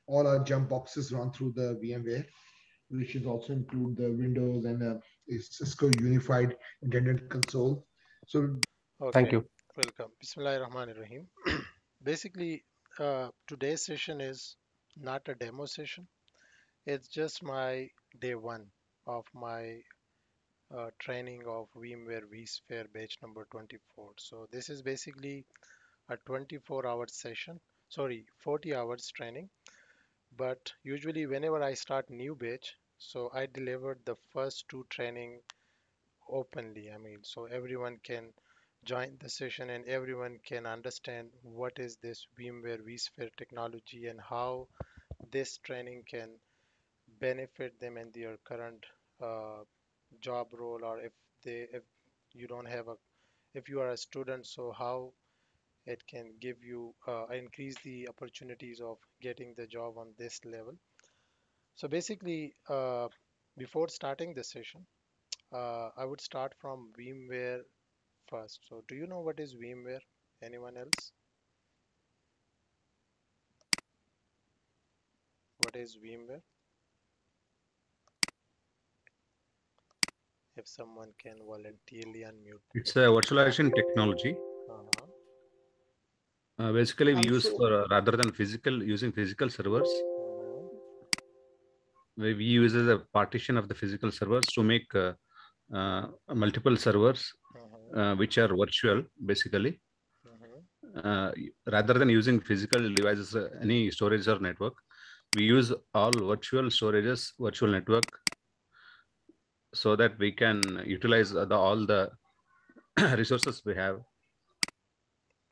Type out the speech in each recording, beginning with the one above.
all our jump boxes run through the VMware, which should also include the Windows and Cisco Unified Attendant Console. So Thank Okay, you. welcome. Bismillahirrahmanirrahim. Basically, today's session is not a demo session. It's just my day one of my training of VMware vSphere batch number 24. So this is basically a 24-hour session. Sorry, 40 hours training. But usually, whenever I start new batch, so I delivered the first two training openly. I mean, so everyone can join the session and everyone can understand what is this VMware vSphere technology and how this training can benefit them in their current uh, job role, or if you don't have a if you are a student, so how it can give you increase the opportunities of getting the job on this level. So basically, before starting the session, I would start from VMware first. So do you know what is VMware? Anyone else? What is VMware? If someone can voluntarily unmute. It's a virtualization technology. Uh-huh. Basically, we use also, for rather than using physical servers, Uh-huh. we use as a partition of the physical servers to make multiple servers Uh-huh. which are virtual, basically. Uh-huh. Rather than using physical devices, any storage or network, we use all virtual storages, virtual network, so that we can utilize all the resources we have,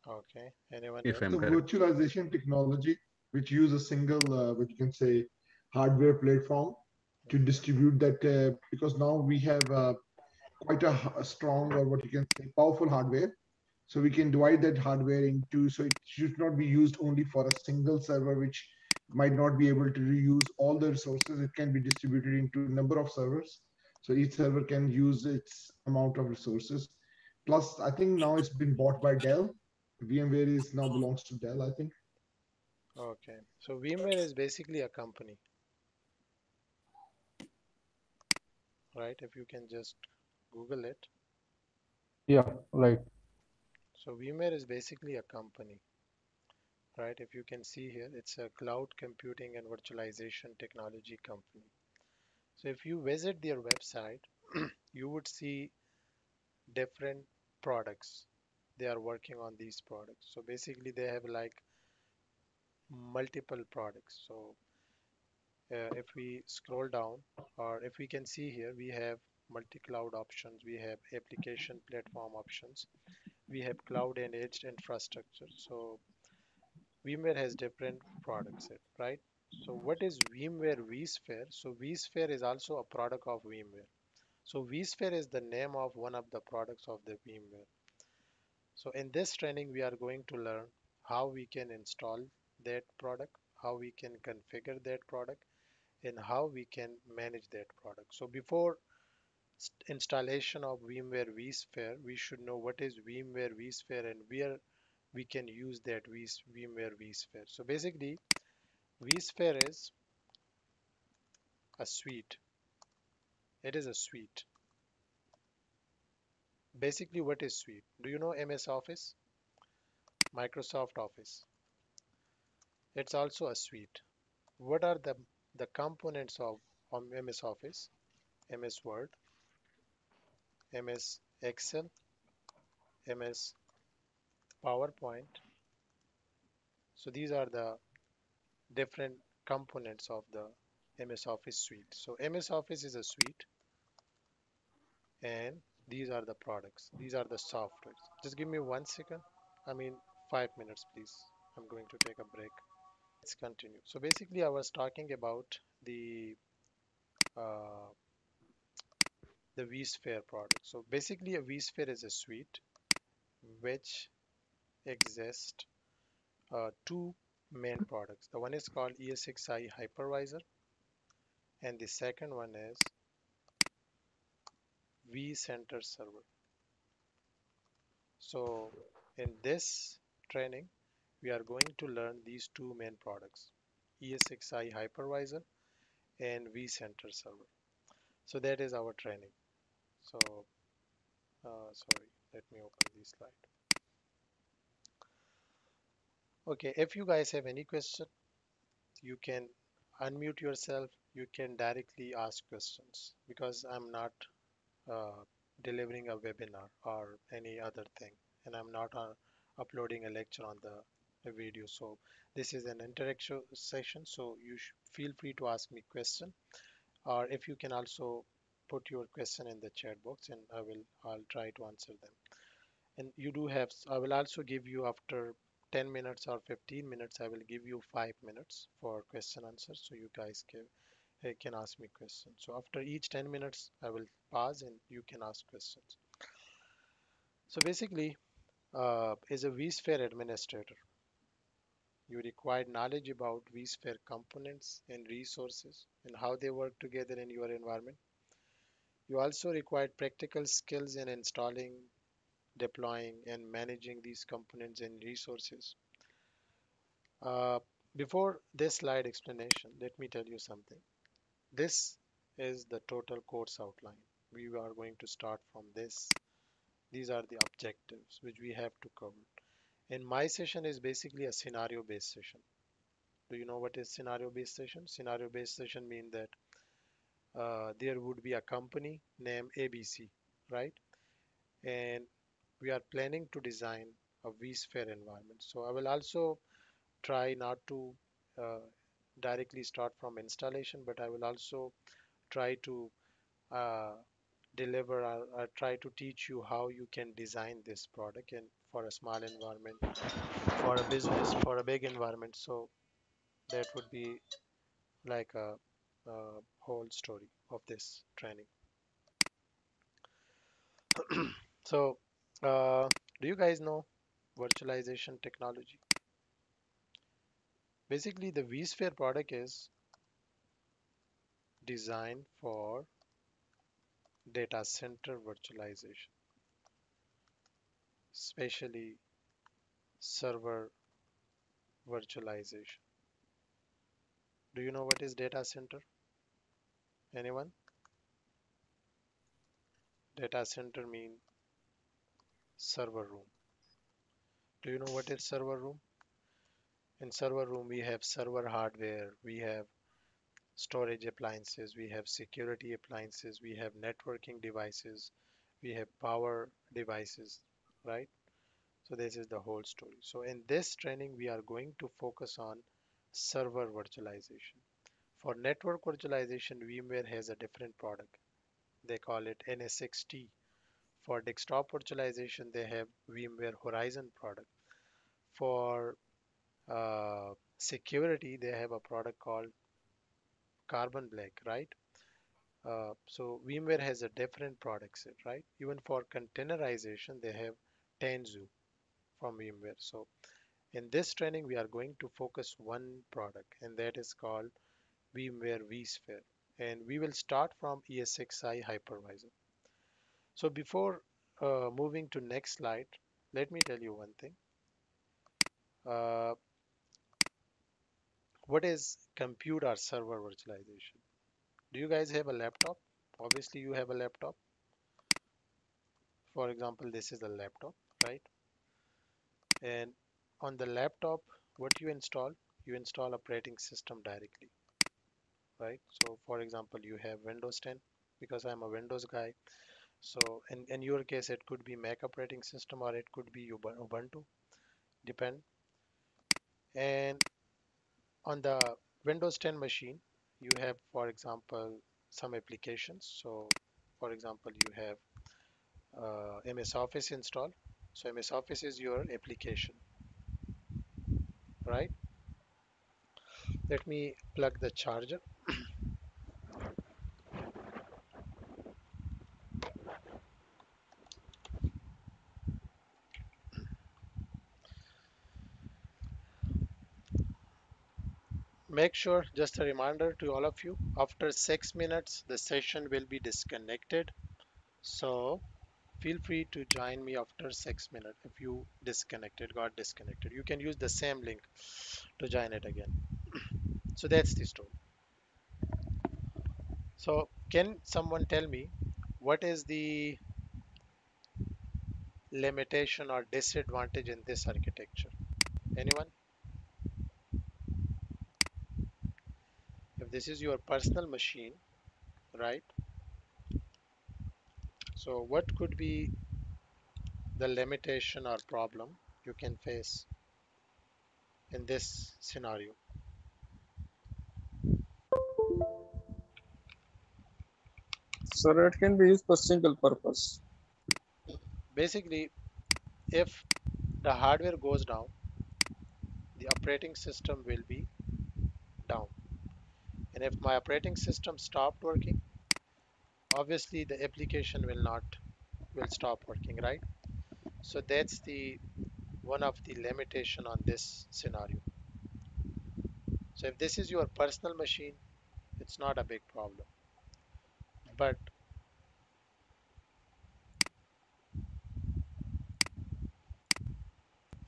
Okay. Anyone if else? I'm the correct. virtualization technology, which use a single, what you can say, hardware platform to Uh-huh. distribute that, because now we have quite a strong, or what you can say, powerful hardware. So we can divide that hardware into, so it should not be used only for a single server, which might not be able to reuse all the resources. It can be distributed into a number of servers. So each server can use its amount of resources. Plus, I think now it's been bought by Dell. VMware is now belongs to Dell, I think. Okay. So VMware is basically a company, right? If you can just Google it. Yeah, right. So VMware is basically a company, right? If you can see here, it's a cloud computing and virtualization technology company. So if you visit their website, you would see different products. They are working on these products. So basically, they have like multiple products. So if we scroll down, or if we can see here, we have multi-cloud options, we have application platform options, we have cloud and edge infrastructure. So VMware has different products, right? So what is VMware vSphere? So vSphere is also a product of VMware. So vSphere is the name of one of the products of the VMware. So in this training, we are going to learn how we can install that product, how we can configure that product, and how we can manage that product. So before installation of VMware vSphere, we should know what is VMware vSphere and where we can use that VMware vSphere. So basically, vSphere is a suite. It is a suite. Basically, what is suite? Do you know MS Office? Microsoft Office. It's also a suite. What are the components of MS Office? MS Word, MS Excel, MS PowerPoint. So these are the different components of the MS Office suite. So MS Office is a suite, and these are the products. These are the softwares. Just give me 1 second. I mean, 5 minutes, please. I'm going to take a break. Let's continue. So basically, I was talking about uh, the vSphere product. So basically, a vSphere is a suite which exists two main products. The one is called ESXi Hypervisor, and the second one is Vcenter Server. So in this training, we are going to learn these two main products, ESXi hypervisor, and Vcenter server. So that is our training. So, sorry, let me open this slide. Okay, if you guys have any question, you can unmute yourself. You can directly ask questions because I'm not uh, delivering a webinar or any other thing, and I'm not uploading a lecture on the video. So this is an interactive session. So you feel free to ask me question, or if you can also put your question in the chat box, and I'll try to answer them. And you do have, I will also give you after 10 minutes or 15 minutes, I will give you 5 minutes for question answer. So you guys can ask me questions. So after each 10 minutes, I will pause and you can ask questions. So basically, as a vSphere administrator, you require knowledge about vSphere components and resources and how they work together in your environment. You also require practical skills in installing, deploying, and managing these components and resources. Uh, Before this slide explanation, let me tell you something. This is the total course outline. We are going to start from this. These are the objectives which we have to cover. And my session is basically a scenario-based session. Do you know what is scenario-based session? Scenario-based session means that there would be a company named ABC, right? And we are planning to design a vSphere environment. So I will also try not to uh, directly start from installation, but I will also try to uh, deliver or try to teach you how you can design this product and for a small environment, for a business, for a big environment. So that would be like a whole story of this training. So, do you guys know virtualization technology? Basically, the vSphere product is designed for data center virtualization, especially server virtualization. Do you know what is data center? Anyone? Data center mean server room. Do you know what is server room? In server room, we have server hardware, we have storage appliances, we have security appliances, we have networking devices, we have power devices, right? So this is the whole story. So in this training, we are going to focus on server virtualization. For network virtualization, VMware has a different product. They call it NSXT. For desktop virtualization, they have VMware Horizon product. For security, they have a product called Carbon Black, right? So VMware has a different product set, right? Even for containerization, they have Tanzu from VMware. So in this training, we are going to focus one product, and that is called VMware vSphere. And we will start from ESXi hypervisor. So before moving to next slide, let me tell you one thing. Uh, what is compute or server virtualization? Do you guys have a laptop? Obviously, you have a laptop. For example, this is a laptop, right? And on the laptop, what you install operating system directly, right? So for example, you have Windows 10 because I'm a Windows guy. So in your case, it could be Mac operating system or it could be Ubuntu, depend. And on the Windows 10 machine, you have, for example, some applications. So for example, you have MS Office installed. So MS Office is your application, right? Let me plug the charger. Make sure, just a reminder to all of you, after 6 minutes, the session will be disconnected. So feel free to join me after 6 minutes. If you got disconnected, you can use the same link to join it again. So that's the story. So can someone tell me what is the limitation or disadvantage in this architecture? Anyone? If this is your personal machine, right? So what could be the limitation or problem you can face in this scenario? So it can be used for single purpose. Basically, if the hardware goes down, the operating system will be down. And if my operating system stopped working, obviously the application will stop working, right? So that's the one of the limitation on this scenario. So if this is your personal machine, it's not a big problem. But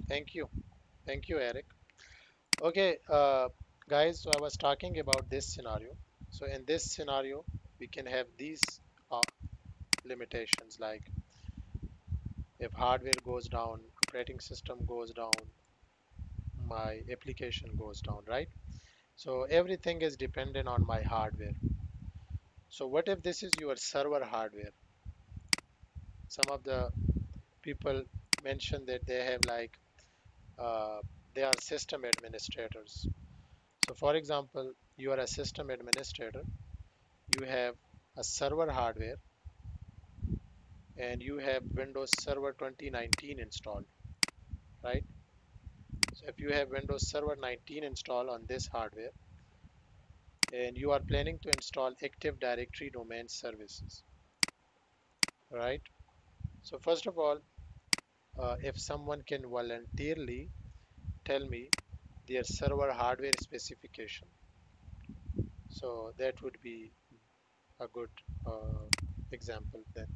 thank you. Thank you, Eric. Okay, guys, so I was talking about this scenario. So in this scenario, we can have these limitations like if hardware goes down, operating system goes down, my application goes down, right? So everything is dependent on my hardware. So what if this is your server hardware? Some of the people mention that they have like they are system administrators. So for example, you are a system administrator, you have a server hardware and you have Windows Server 2019 installed, right? So if you have Windows Server 19 installed on this hardware and you are planning to install Active Directory domain services, right? So first of all, if someone can voluntarily tell me their server hardware specification, so that would be a good uh, example then.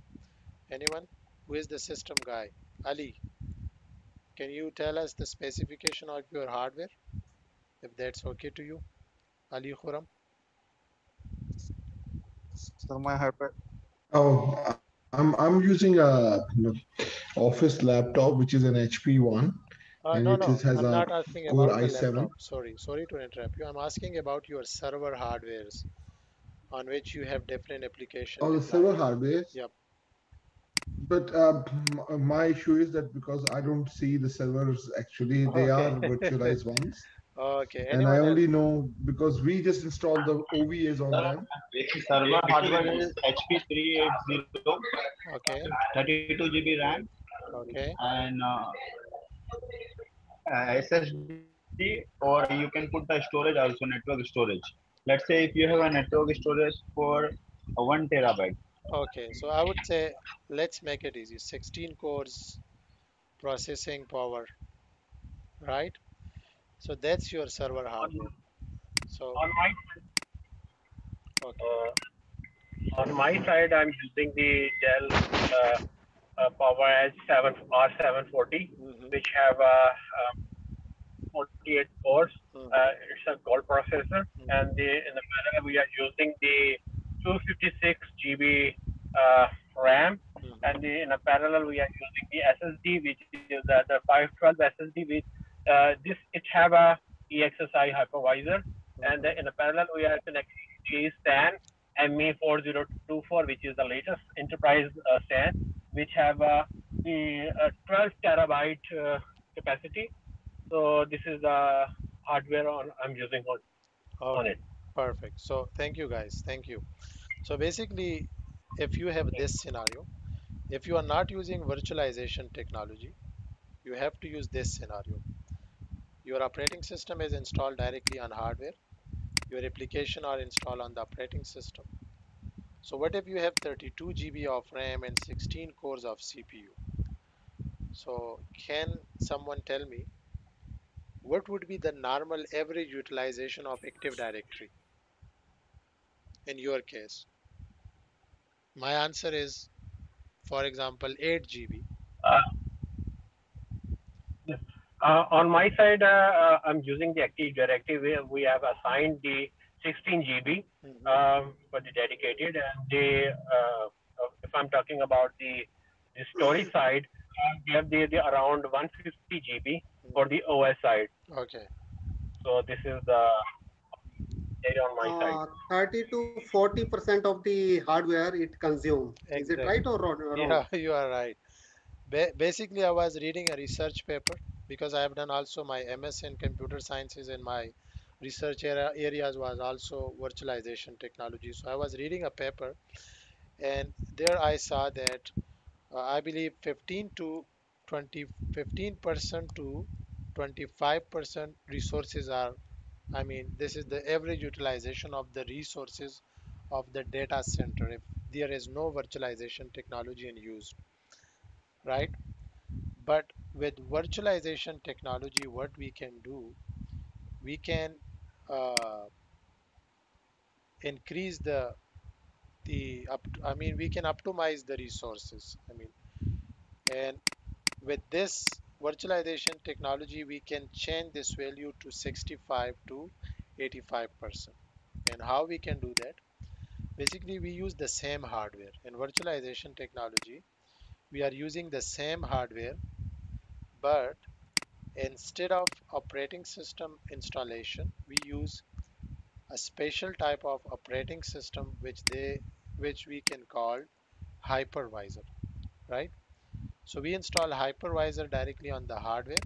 Anyone who is the system guy? Ali, can you tell us the specification of your hardware if that's okay to you? Ali Khuram? So my hardware. Oh, I'm using a office laptop, which is an HP one, and No, it is, no, has I'm a not asking Core about the i7. laptop. Sorry to interrupt you. I'm asking about your server hardwares on which you have different application Oh, the deployed. server hardware. Yep. But my issue is that because I don't see the servers actually, they are Okay. virtualized ones. Okay. And I Anyone else? only know because we just installed the OVAs on Sir, them. server hardware is HP 380, Okay. 32 GB RAM, Okay. and SSD, or you can put the storage also, network storage. Let's say if you have a network storage for 1 TB. Okay. So I would say let's make it easy. 16 cores processing power, right? So that's your server On, hardware. So, on my okay. on my side, I'm using the Dell PowerEdge 7 R740, Mm-hmm. which have 48 cores. Mm-hmm. It's a gold processor, and Mm-hmm. in the parallel we are using the 256 GB RAM, Mm-hmm. and in a parallel we are using the SSD, which is the 512 SSD. With this, it have a EXSI hypervisor, and Mm-hmm. in a parallel we are connecting the SAN ME4024, which is the latest enterprise SAN, which have the 12 terabyte capacity. So this is the hardware I'm using on Okay. it. Perfect. So thank you guys. Thank you. So basically, if you have this scenario, if you are not using virtualization technology, you have to use this scenario. Your operating system is installed directly on hardware. Your application are installed on the operating system. So what if you have 32 GB of RAM and 16 cores of CPU? So can someone tell me what would be the normal average utilization of Active Directory in your case? My answer is, for example, 8 GB. Uh, On my side, I'm using the Active Directory. We have assigned the 16 GB for the dedicated, and if I'm talking about the storage side, we have the around 150 GB for the OS side. Okay. So this is the data on my side. 30 to 40% of the hardware it consumes. Is it right Exactly. or wrong? Yeah, you are right. Basically, I was reading a research paper because I have done also my MS in computer sciences, and my research areas was also virtualization technology. So I was reading a paper, and there I saw that I believe 15 to 20, 15% to 25% resources are, I mean, this is the average utilization of the resources of the data center if there is no virtualization technology in use, right? But with virtualization technology, what we can do, we can uh, increase I mean, we can optimize the resources. I mean, and with this virtualization technology, we can change this value to 65 to 85%. And how we can do that? Basically, we use the same hardware. In virtualization technology, we are using the same hardware, but instead of operating system installation, we use a special type of operating system which we can call hypervisor, right? So we install hypervisor directly on the hardware,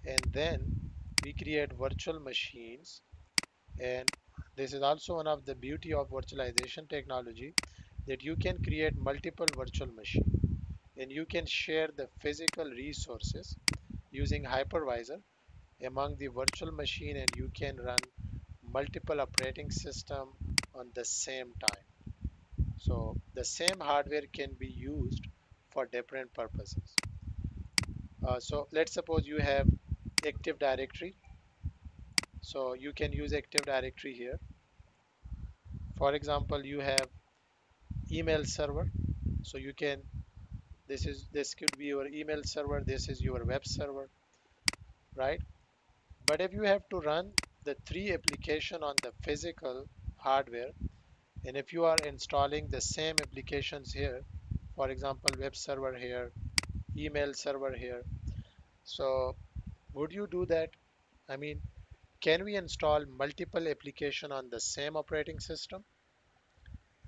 and then we create virtual machines. And this is also one of the beauty of virtualization technology, that you can create multiple virtual machines and you can share the physical resources using hypervisor among the virtual machine, and you can run multiple operating system on the same time. So the same hardware can be used for different purposes. So let's suppose you have Active Directory. So you can use Active Directory here. For example, you have email server. So you can, this could be your email server. This is your web server, right? But if you have to run the three application on the physical hardware, and if you are installing the same applications here, for example, web server here, email server here, so would you do that? I mean, can we install multiple application on the same operating system?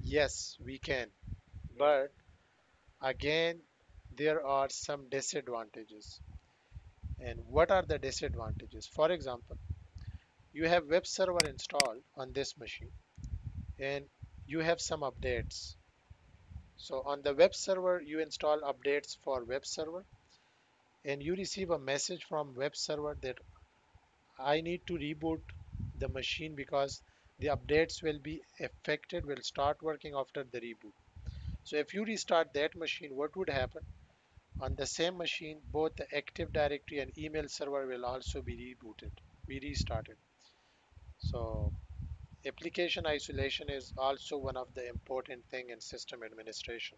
Yes, we can. But again, there are some disadvantages. And what are the disadvantages? For example, you have web server installed on this machine and you have some updates. So on the web server, you install updates for web server and you receive a message from web server that I need to reboot the machine because the updates will be affected, will start working after the reboot. So if you restart that machine, what would happen? On the same machine, both the Active Directory and email server will also be rebooted, be restarted. So application isolation is also one of the important thing in system administration.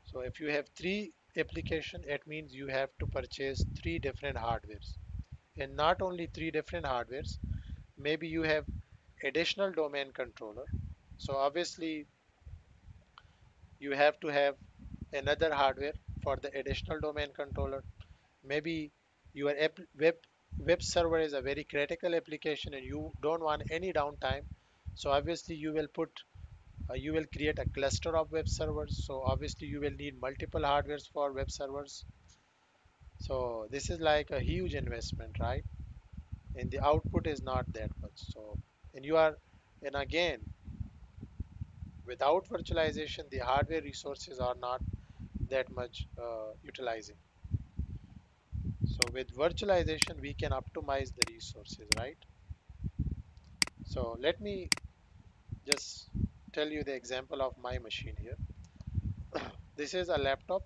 So if you have three application, it means you have to purchase three different hardwares. And not only three different hardwares, maybe you have additional domain controller. So obviously you have to have another hardware for the additional domain controller. Maybe your web server is a very critical application and you don't want any downtime. So obviously you will create a cluster of web servers. So obviously you will need multiple hardwares for web servers. So this is like a huge investment, right? And the output is not that much. So and you are and again, without virtualization, the hardware resources are not that much utilizing. So with virtualization, we can optimize the resources, right? So let me just tell you the example of my machine here. This is a laptop.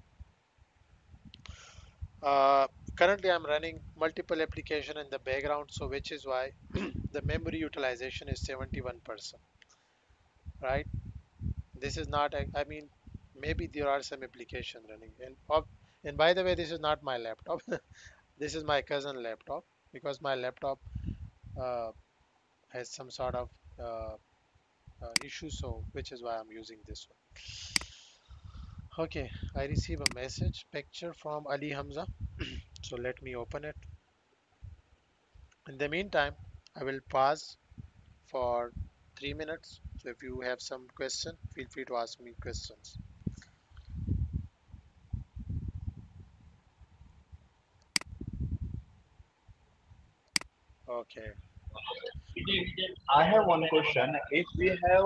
Uh, Currently, I'm running multiple application in the background, so which is why the memory utilization is 71%, right? This is not, I mean, maybe there are some application running. And by the way, this is not my laptop. This is my cousin laptop because my laptop has some sort of issue, so which is why I'm using this one. Okay, I receive a message picture from Ali Hamza. So let me open it. In the meantime, I will pause for 3 minutes. So if you have some question, feel free to ask me questions. Okay. I have one question. If we have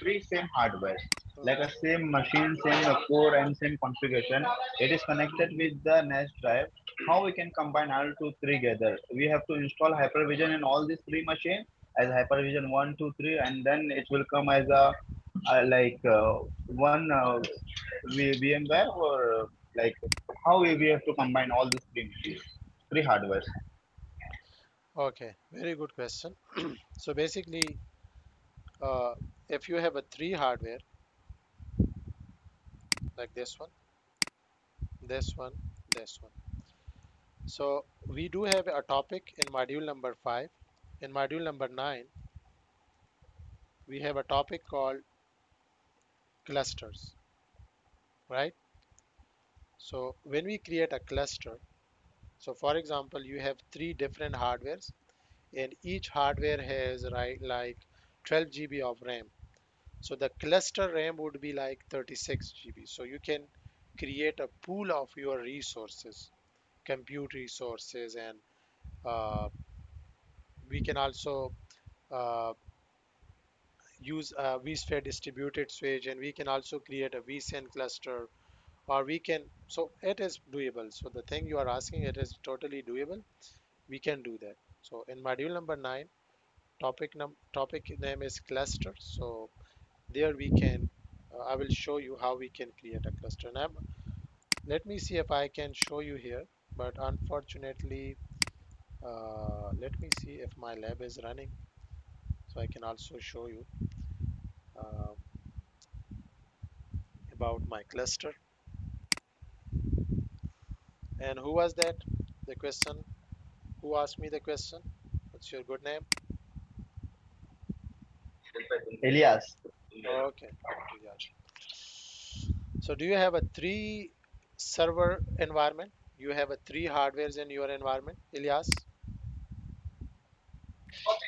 three same hardware, like a same machine, same core and same configuration, it is connected with the NAS drive. How we can combine all two three together? We have to install hypervision in all these three machines as hypervision 1, 2, 3, and then it will come as a one VMware or like how we have to combine all these three machines, three hardware. Okay, very good question. So basically, uh, if you have a three hardware like this one, this one, this one. So we do have a topic in module number 5. In module number 9, we have a topic called clusters, right? So when we create a cluster, so for example, you have three different hardwares and each hardware has right like 12 GB of RAM. So the cluster RAM would be like 36 GB. So you can create a pool of your resources, compute resources, and uh, we can also uh, use a vSphere distributed switch, and we can also create a vCenter cluster, or we can, so it is doable. So the thing you are asking, it is totally doable. We can do that. So in module number 9, topic name is cluster. So there we can, I will show you how we can create a cluster. Now, let me see if I can show you here, but unfortunately, let me see if my lab is running, so I can also show you uh, about my cluster. And who was that? The question. Who asked me the question? What's your good name? Elias. Okay. Yeah. So do you have a three server environment? You have a three hardwares in your environment, Ilyas?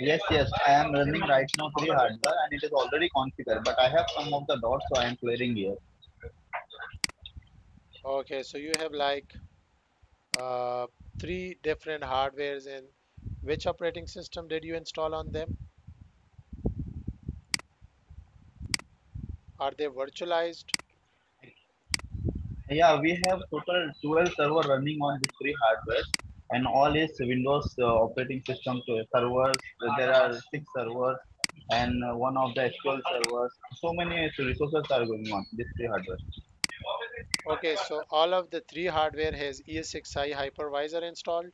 Yes, yes, I am running right now three hardware and it is already configured, but I have some of the dots, so I am clearing here. Okay, so you have like uh, three different hardwares, and which operating system did you install on them? Are they virtualized? Yeah, we have total 12 server running on these three hardware and all is Windows operating system servers. There are 6 servers and one of the SQL servers. So many resources are going on these three hardware. Okay, so all of the three hardware has ESXi hypervisor installed.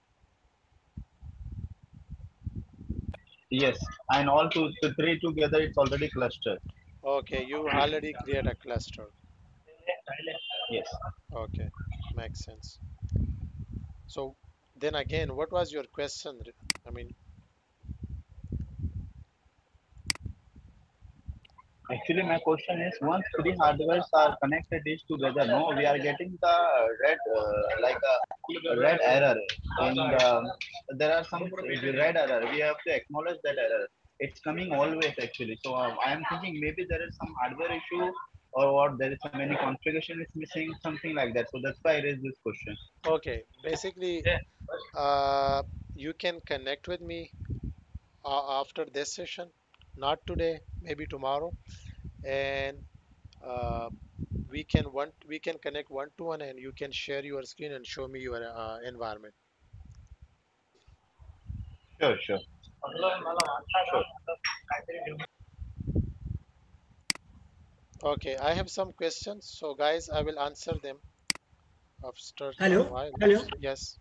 Yes, and all three together it's already clustered. Okay, you already create a cluster. Yes. Okay, makes sense. So then again, what was your question? I mean, Actually, my question is once three hardwares are connected each together, no, we are getting the red, red error. And there are some red error. We have to acknowledge that error. It's coming always actually. So I am thinking maybe there is some hardware issue or what, there is some any configuration is missing, something like that. So that's why I raised this question. okay, basically, uh, you can connect with me after this session, not today, maybe tomorrow, and uh, we can connect one to one, and you can share your screen and show me your environment. Sure, sure. Sure. Okay, I have some questions, so guys, I will answer them after a Hello, while. hello, Yes,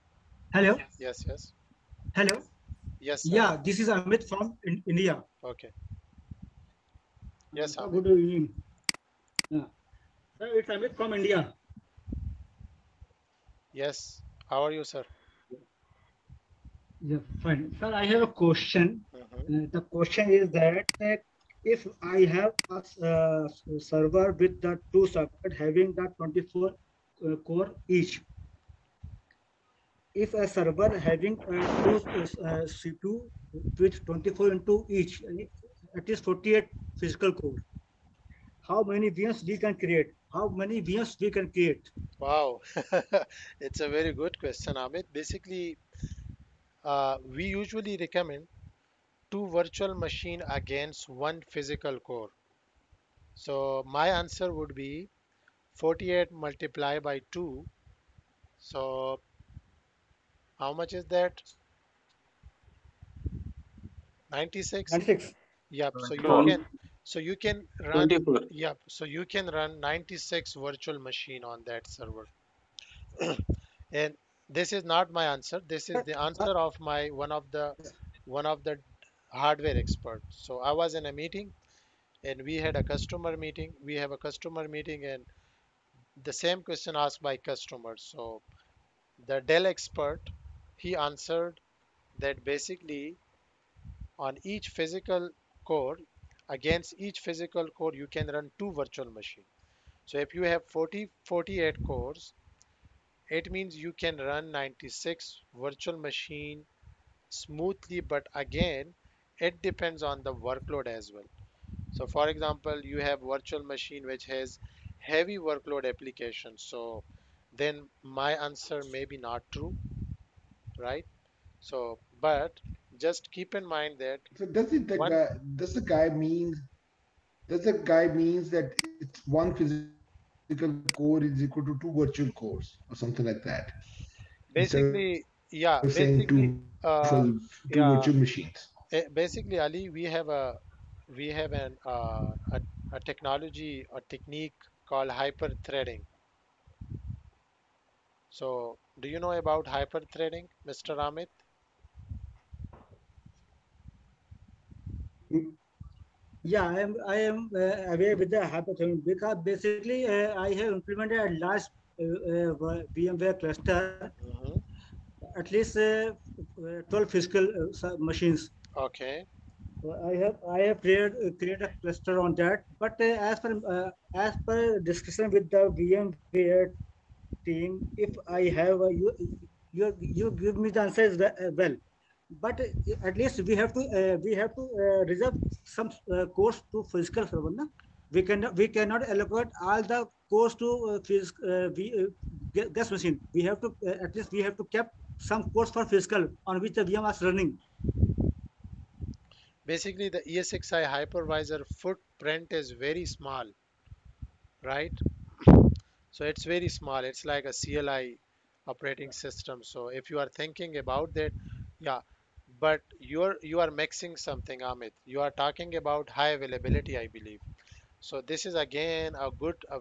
hello, yes, yes, hello. yes, sir. Yeah, this is Amit from India. Okay, yes, Sir, Amit. good evening. Yeah. Sir, it's Amit from India. Yes, how are you, sir? Yeah, fine. Sir, I have a question. Mhm. The question is that if I have a server with the two socket having the 24 core each, if a server having two CPU with 24 into each, it is 48 physical core. How many VMs we can create? How many VMs we can create? Wow, it's a very good question, Amit. Basically, we usually recommend two virtual machine against one physical core. So my answer would be 48 multiplied by 2. So how much is that? 96? 96. Yep. So you 24. can run 24. yep. So you can run 96 virtual machine on that server. And this is not my answer. This is the answer of my one of the hardware experts. So I was in a meeting and we had a customer meeting. We have a customer meeting and the same question asked by customers. So the Dell expert, he answered that basically on each physical core, against each physical core, you can run two virtual machines. So if you have 48 cores, it means you can run 96 virtual machine smoothly, but again, it depends on the workload as well. So for example, you have virtual machine which has heavy workload applications. So then my answer may be not true, right? So, but just keep in mind that So does it the one guy does the guy means that it's one physical core is equal to two virtual cores or something like that instead of saying basically, yeah, basically, two uh, virtual machines? yeah, basically, Ali, we have a technology or technique called hyper threading. So, do you know about hyper threading, Mr. Amit? Yeah, I am aware with the hyperthreading because basically I have implemented a large VMware cluster, Hmm. at least 12 physical machines. Okay. So I have created a cluster on that. But as per discussion with the VMware team, if I have you give me the answer as well. But at least we have to reserve some course to physical server. Na? We cannot allocate all the course to guest machine. We have to at least we have to keep some course for physical on which the VM was running. Basically, the ESXi hypervisor footprint is very small, right? So it's very small. It's like a CLI operating system. So if you are thinking about that, yeah, but you are mixing something, Amit. You are talking about high availability, I believe. So this is again a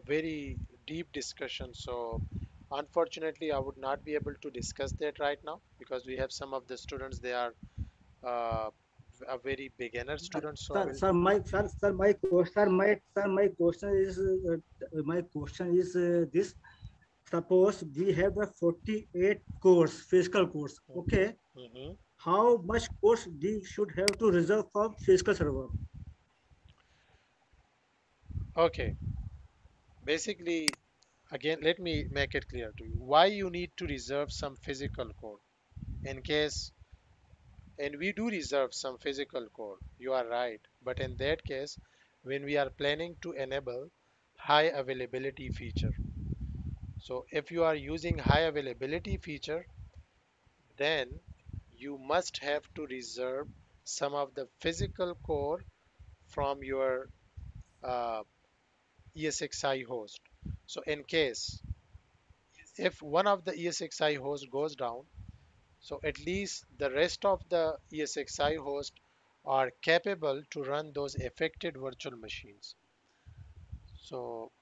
very deep discussion. So unfortunately, I would not be able to discuss that right now because we have some of the students, they are uh, a very beginner students. So I will. My question is this. Suppose we have a 48 course, physical course. Mhm, Okay. mhm. How much course we should have to reserve for physical server? Okay. Basically, again, let me make it clear to you why you need to reserve some physical code in case, and we do reserve some physical code. You are right. But in that case, when we are planning to enable high availability feature, so if you are using high availability feature, then you must have to reserve some of the physical core from your uh, ESXi host. So in case if one of the ESXi host goes down, so at least the rest of the ESXi host are capable to run those affected virtual machines. So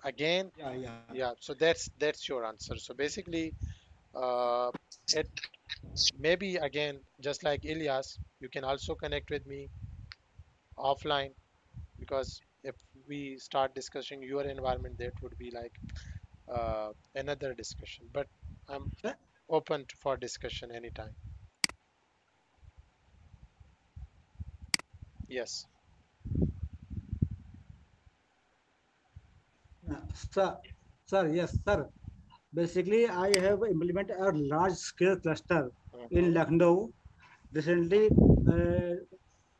again, Yeah, yeah. yeah, so that's your answer. So basically, uh, it maybe again, just like Ilyas, you can also connect with me offline because if we start discussing your environment, that would be like another discussion. But I'm Sir, open for discussion anytime. Yes. Sir, sir, yes, sir. Basically, I have implemented a large scale cluster in Mhm. Lucknow recently, uh,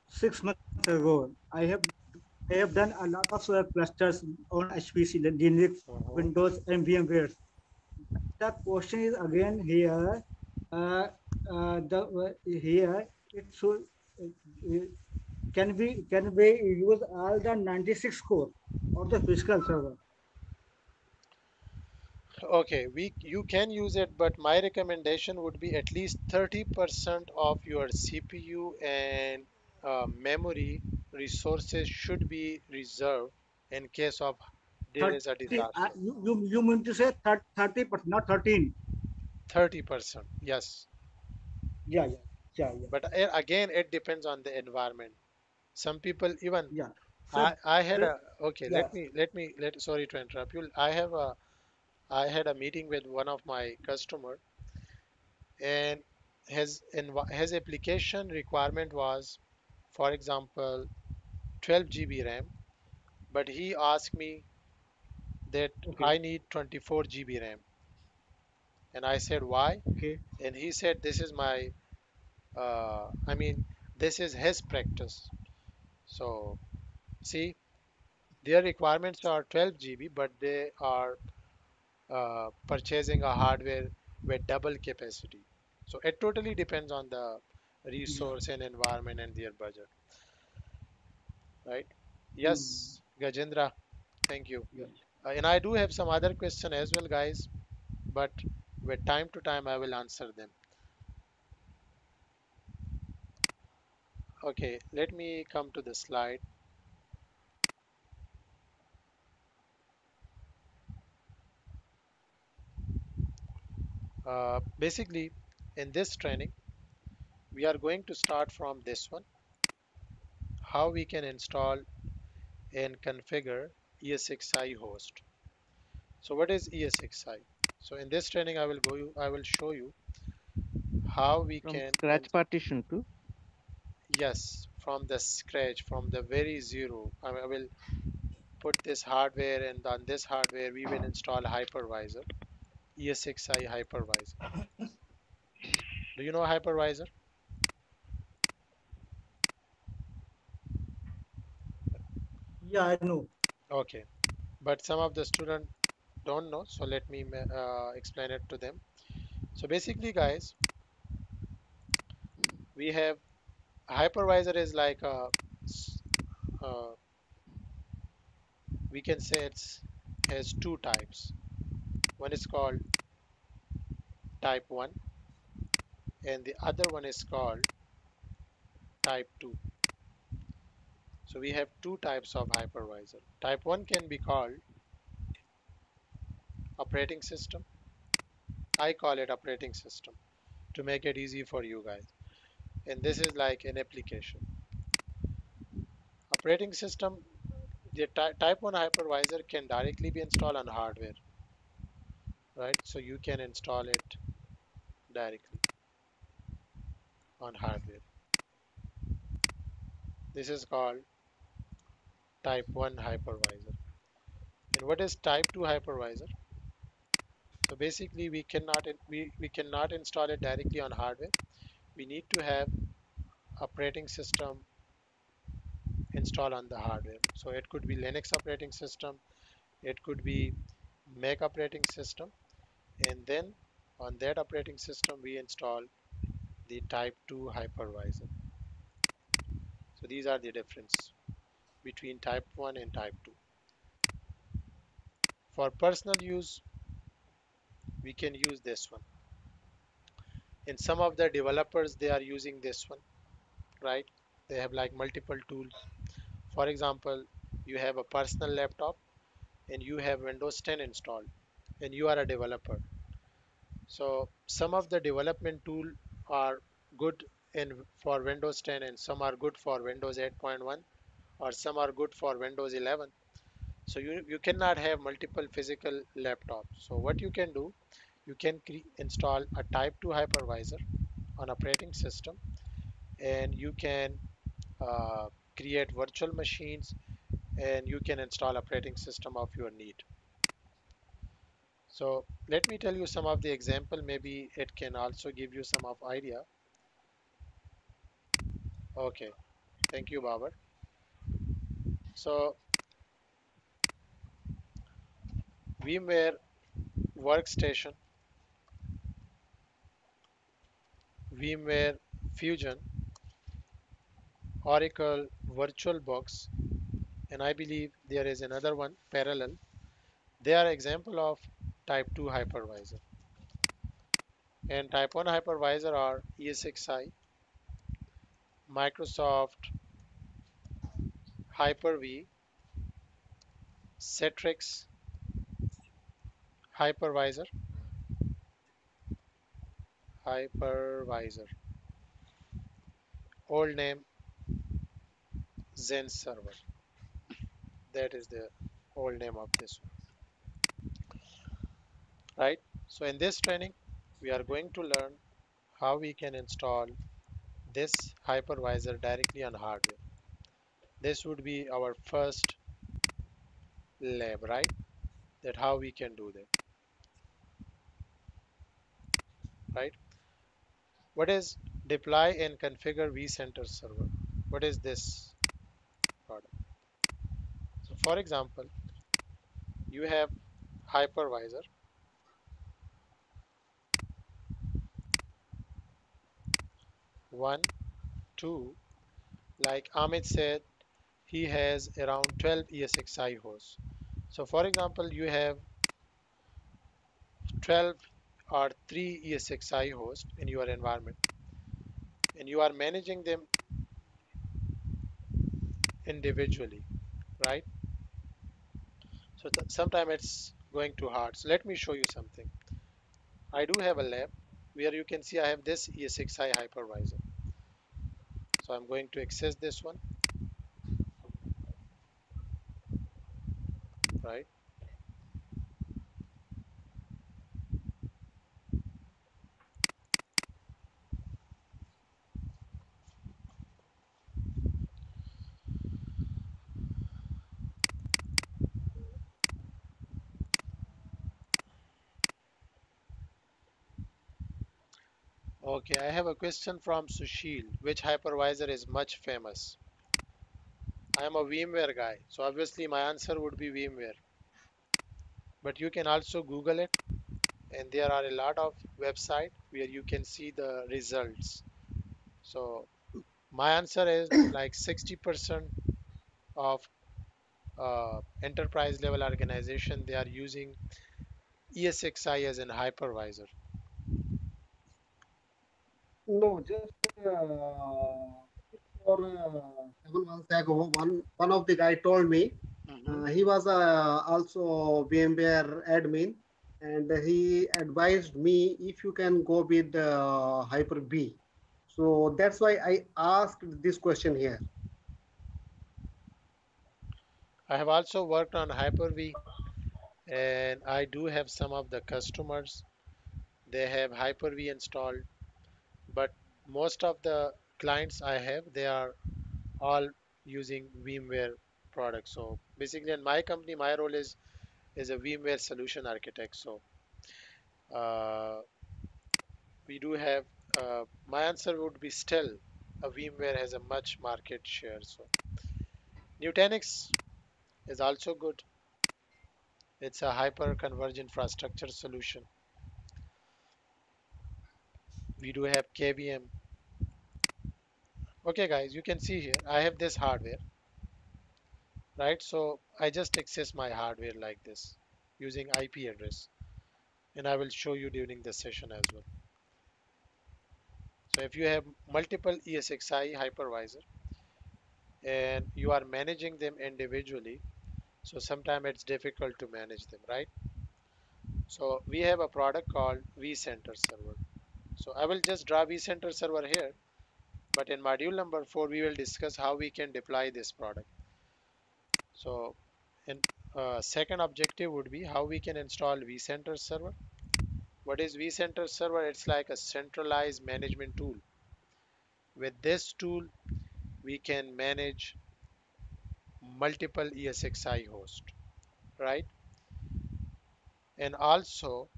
6 months ago. I have done a lot of clusters on HPC, Linux, Mhm. Windows, and VMware. The question is again here. Uh, here it should uh, can we use all the 96 core of the physical server? Okay, you can use it, but my recommendation would be at least 30% of your CPU and memory resources should be reserved in case of there is a 30, disaster. you mean to say 30%, not 13? 30%, yes. Yeah, yeah, yeah, yeah, But again, it depends on the environment. Some people even yeah. Sir, I had sir, a okay. yeah, Let sorry to interrupt you. I had a meeting with one of my customer, and his application requirement was, for example, 12 GB RAM, but he asked me that okay, I need 24 GB RAM, and I said why, okay, and he said this is my I mean this is his practice. So see, their requirements are 12 GB, but they are purchasing a hardware with double capacity. So it totally depends on the yeah, resource and environment and their budget, right? mm, Yes, Gajendra, thank you. yeah. And I do have some other question as well, guys, but with time to time I will answer them. Okay, let me come to the slide. Basically, in this training, we are going to start from this one, how we can install and configure ESXi host. So what is ESXi? So in this training, I will show you how we From can, scratch partition to yes, from the scratch, from the very zero. I will put this hardware, and on this hardware, we will install hypervisor, ESXi hypervisor. Do you know hypervisor? Yeah, I know. Okay, but some of the students don't know, so let me explain it to them. So basically, guys, we have hypervisor is like uh, we can say it's has two types. One is called type 1 and the other one is called type 2. So we have two types of hypervisor. Type 1 can be called operating system. I call it operating system to make it easy for you guys. And this is like an application. Operating system, the type 1 hypervisor can directly be installed on hardware, right? So you can install it directly on hardware. This is called type 1 hypervisor. And what is type 2 hypervisor? So basically we cannot install it directly on hardware. We need to have operating system installed on the hardware. So it could be Linux operating system, it could be Mac operating system, and then on that operating system we install the type 2 hypervisor. So these are the difference between type 1 and type 2. For personal use, we can use this one. And some of the developers they are using this one, right? They have like multiple tools. For example, you have a personal laptop and you have Windows 10 installed and you are a developer. So some of the development tool are good in for Windows 10 and some are good for Windows 8.1 or some are good for Windows 11. So you cannot have multiple physical laptops. So what you can do, you can install a type 2 hypervisor on operating system and you can uh, create virtual machines, and you can install operating system of your need. So let me tell you some of the example. Maybe it can also give you some of idea. Okay, thank you, Babar. So VMware Workstation, VMware Fusion, Oracle VirtualBox, and I believe there is another one parallel. They are example of type 2 hypervisor. And type 1 hypervisor are ESXi, Microsoft Hyper-V, Citrix hypervisor, old name Zen server. That is the old name of this one, right? So in this training, we are going to learn how we can install this hypervisor directly on hardware. This would be our first lab, right? That how we can do that, right? What is deploy and configure vCenter server? What is this product? So for example, you have hypervisor 1, 2, like Amit said, he has around 12 ESXi hosts. So for example, you have 12 or 3 ESXi hosts in your environment, and you are managing them individually, right? So sometimes it's going too hard. So let me show you something. I do have a lab where you can see I have this ESXi hypervisor. So I'm going to access this one, right? Okay, I have a question from Sushil. Which hypervisor is much famous? I am a VMware guy, so obviously my answer would be VMware. But you can also Google it, and there are a lot of websites where you can see the results. So my answer is like 60% of enterprise level organization, they are using ESXi as an hypervisor. No, just for 7 months ago, one of the guy told me he was also VMware admin, and he advised me if you can go with Hyper-V. So that's why I asked this question here. I have also worked on Hyper-V, and I do have some of the customers. They have Hyper-V installed, but most of the clients I have, they are all using VMware products. So basically, in my company, my role is a VMware solution architect. So uh, we do have. My answer would be still a VMware has a much market share. So Nutanix is also good. It's a hyper converged infrastructure solution. We do have KVM. Okay, guys, you can see here I have this hardware, right? So I just access my hardware like this using IP address, and I will show you during the session as well. So if you have multiple ESXi hypervisor and you are managing them individually, so sometimes it's difficult to manage them, right? So we have a product called vCenter server. So I will just draw vCenter server here, but in module number 4, we will discuss how we can deploy this product. So in second objective would be how we can install vCenter server. What is vCenter server? It's like a centralized management tool. With this tool, we can manage multiple ESXi hosts, right? And also,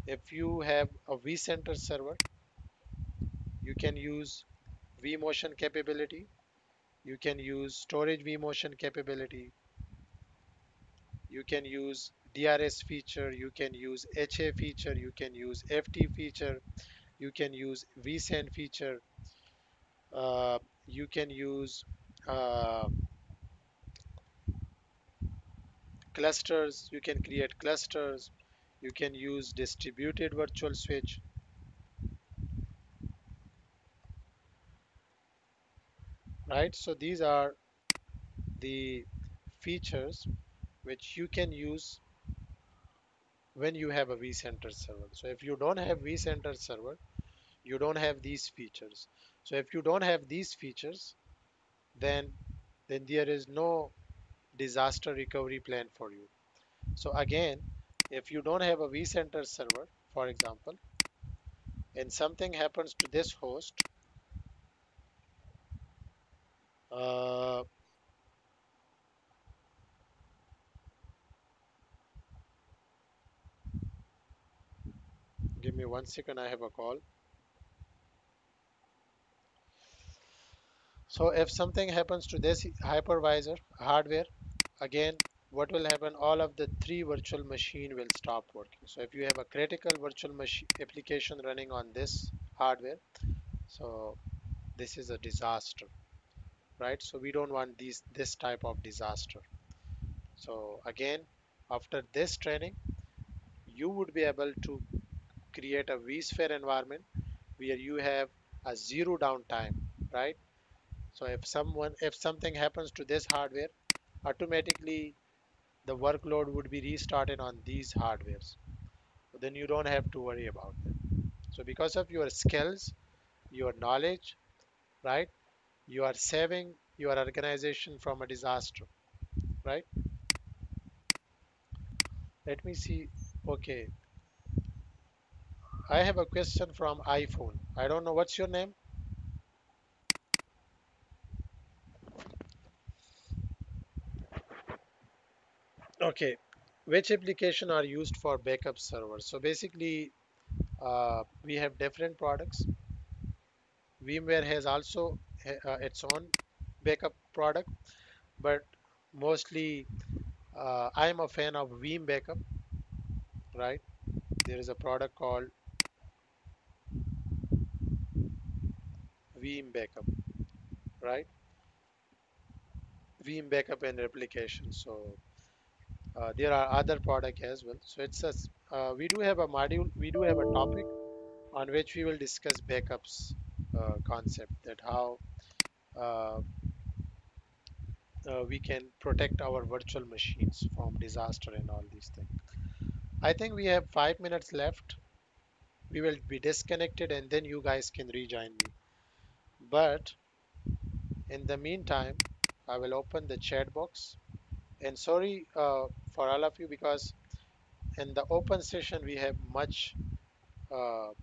if you have a vCenter server, you can use vMotion capability. You can use storage vMotion capability. You can use DRS feature. You can use HA feature. You can use FT feature. You can use vSend feature. Uh, you can use uh, clusters. You can create clusters. You can use distributed virtual switch, right? So these are the features which you can use when you have a vCenter server. So if you don't have vCenter server, you don't have these features. So if you don't have these features, then there is no disaster recovery plan for you. So again, if you don't have a vCenter server, for example, and something happens to this host, uh, give me 1 second, I have a call. So if something happens to this hypervisor hardware, again, what will happen? All of the three virtual machine will stop working. So if you have a critical virtual machine application running on this hardware, so this is a disaster, right? So we don't want this type of disaster. So again, after this training, you would be able to create a vSphere environment where you have a zero downtime, right? So if something happens to this hardware, automatically the workload would be restarted on these hardwares. Then you don't have to worry about it. So because of your skills, your knowledge, right, you are saving your organization from a disaster, right? Let me see. Okay, I have a question from iPhone. I don't know what's your name. Okay, which application are used for backup servers? So basically, we have different products. VMware has also its own backup product, but mostly I am a fan of Veeam backup, right? There is a product called Veeam backup, right? Veeam backup and replication. So there are other product as well. So we do have a module, we do have a topic on which we will discuss backups concept, that how uh, we can protect our virtual machines from disaster and all these things. I think we have 5 minutes left. We will be disconnected and then you guys can rejoin me. But in the meantime, I will open the chat box. And sorry for all of you, because in the open session we have much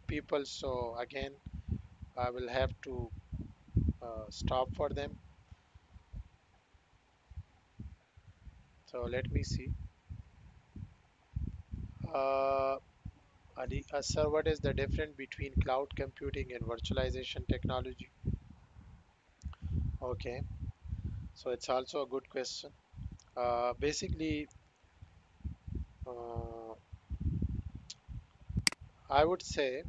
people. So again, I will have to stop for them. So let me see. Uh, sir, what is the difference between cloud computing and virtualization technology? Okay, so it's also a good question. Basically, uh, I would say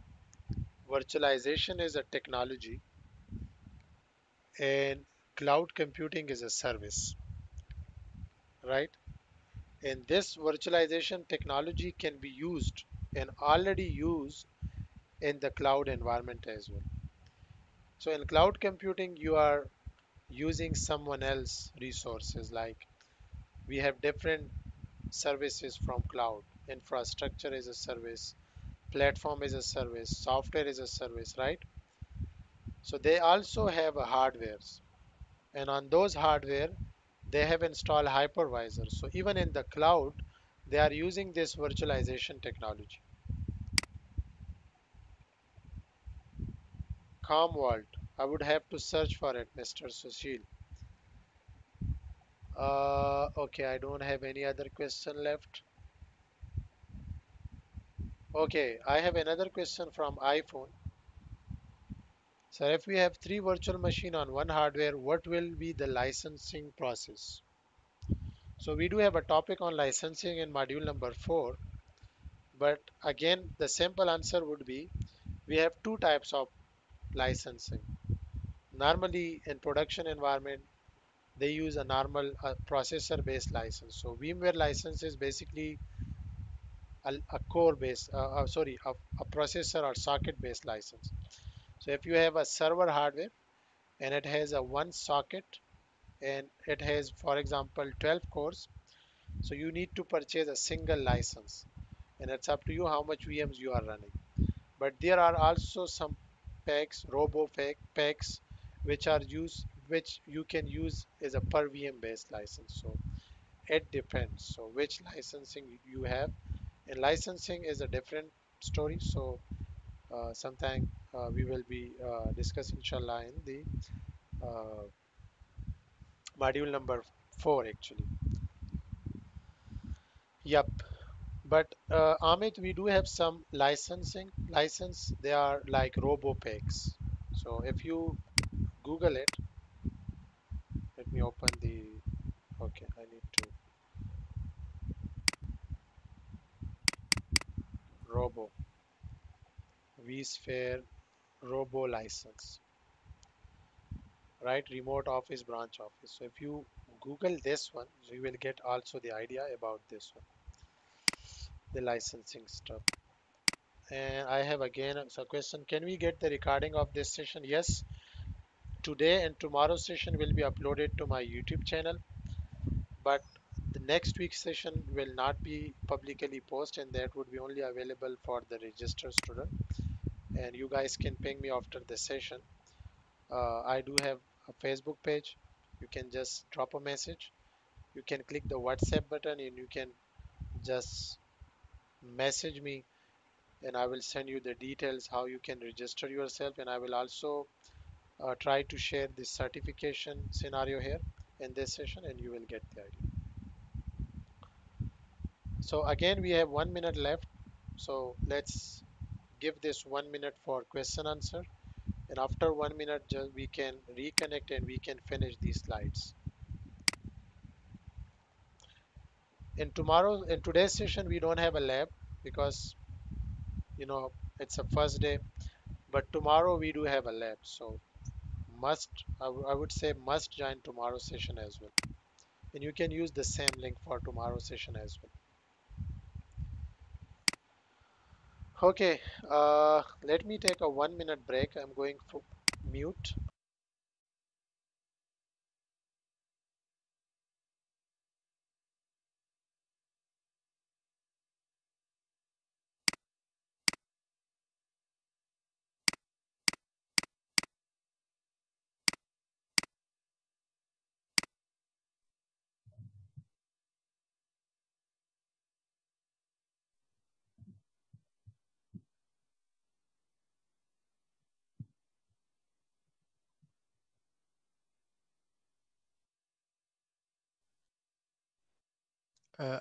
virtualization is a technology and cloud computing is a service, right? And this virtualization technology can be used and already used in the cloud environment as well. So in cloud computing, you are using someone else resources. Like we have different services from cloud. Infrastructure is a service, platform is a service, software is a service, right? So they also have a hardwares, and on those hardware they have installed hypervisors. So even in the cloud, they are using this virtualization technology. Commvault, I would have to search for it, Mr. Sushil. Okay, I don't have any other question left. Okay, I have another question from iPhone. So if we have three virtual machine on one hardware, what will be the licensing process? So we do have a topic on licensing in module number 4, but again, the simple answer would be we have two types of licensing. Normally in production environment, they use a normal processor based license. So VMware license is basically a core based, sorry, a processor or socket based license. So if you have a server hardware and it has a one socket and it has, for example, 12 cores, so you need to purchase a single license, and it's up to you how much VMs you are running. But there are also some packs, packs, which are used, which you can use as a per VM based license. So it depends. So which licensing you have, and licensing is a different story. So sometime we will be discussing inshallah in the uh, module number 4 actually. Yep. But Amit, we do have some licensing license. They are like RoboPax. So if you Google it, let me open the. Okay, I need to Robo vSphere Robo license, right? Remote office, branch office. So if you Google this one, you will get also the idea about this one, the licensing stuff. And I have again a question. Can we get the recording of this session? Yes. Today and tomorrow's session will be uploaded to my YouTube channel, but the next week's session will not be publicly posted, and that would be only available for the registered student. And you guys can ping me after the session. I do have a Facebook page. You can just drop a message. You can click the WhatsApp button and you can just message me, and I will send you the details how you can register yourself. And I will also try to share this certification scenario here in this session, and you will get the idea. So again, we have 1 minute left. So let's give this 1 minute for question answer. And after 1 minute, just we can reconnect and we can finish these slides. In today's session, we don't have a lab because, you know, it's a first day, but tomorrow we do have a lab. So must, I would say must join tomorrow's session as well. And you can use the same link for tomorrow's session as well. Okay, let me take a 1 minute break. I'm going for mute.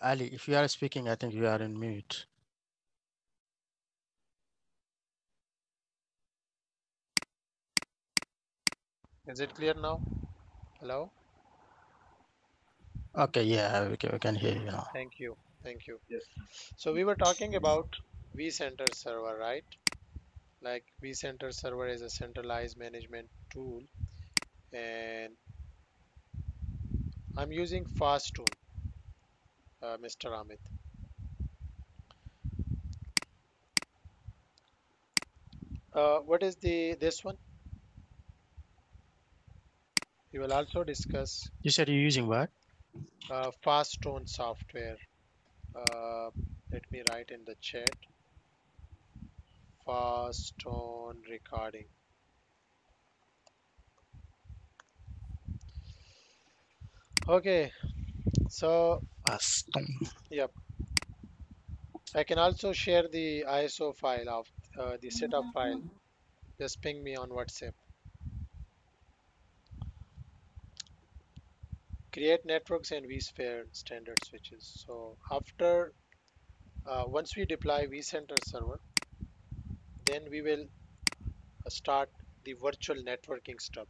Ali, if you are speaking, I think you are in mute. Is it clear now? Hello? Okay, yeah, we can hear you now. Thank you. Thank you. Yes. So we were talking about vCenter server, right? Like vCenter server is a centralized management tool, and I'm using Fastone, Mr. Amit. What is this one? We will also discuss You said you're using what? Fastone software. Uh, Let me write in the chat. Fastone recording. Okay, so yep, I can also share the ISO file of the setup file. Just ping me on WhatsApp. create networks and vSphere standard switches. So after once we deploy vCenter server, then we will start the virtual networking stuff.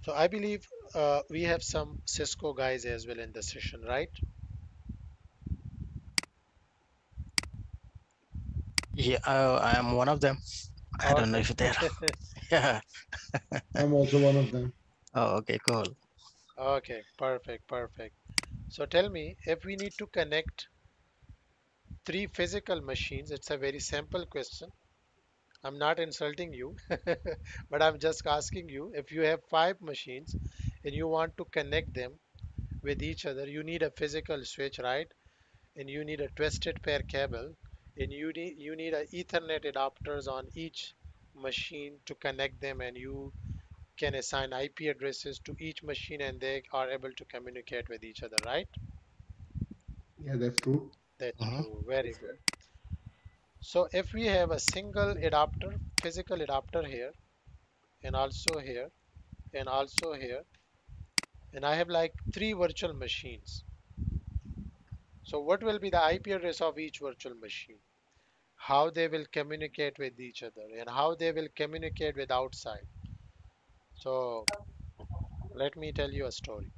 So I believe we have some Cisco guys as well in the session, right? Yeah, I am one of them. I don't know Okay. if they're. Yeah. I'm also one of them. Oh, okay, cool. Okay, perfect, perfect. So tell me, if we need to connect three physical machines, it's a very simple question. I'm not insulting you, but I'm just asking you, if you have five machines and you want to connect them with each other, you need a physical switch, right? And you need a twisted pair cable, and you need a Ethernet adapters on each machine to connect them, and you can assign IP addresses to each machine, and they are able to communicate with each other, right? Yeah, that's true. That's Mhm. true. Very good. So if we have a single adapter, physical adapter here, and also here, and also here, and I have like three virtual machines. So what will be the IP address of each virtual machine? How they will communicate with each other and how they will communicate with outside. So let me tell you a story.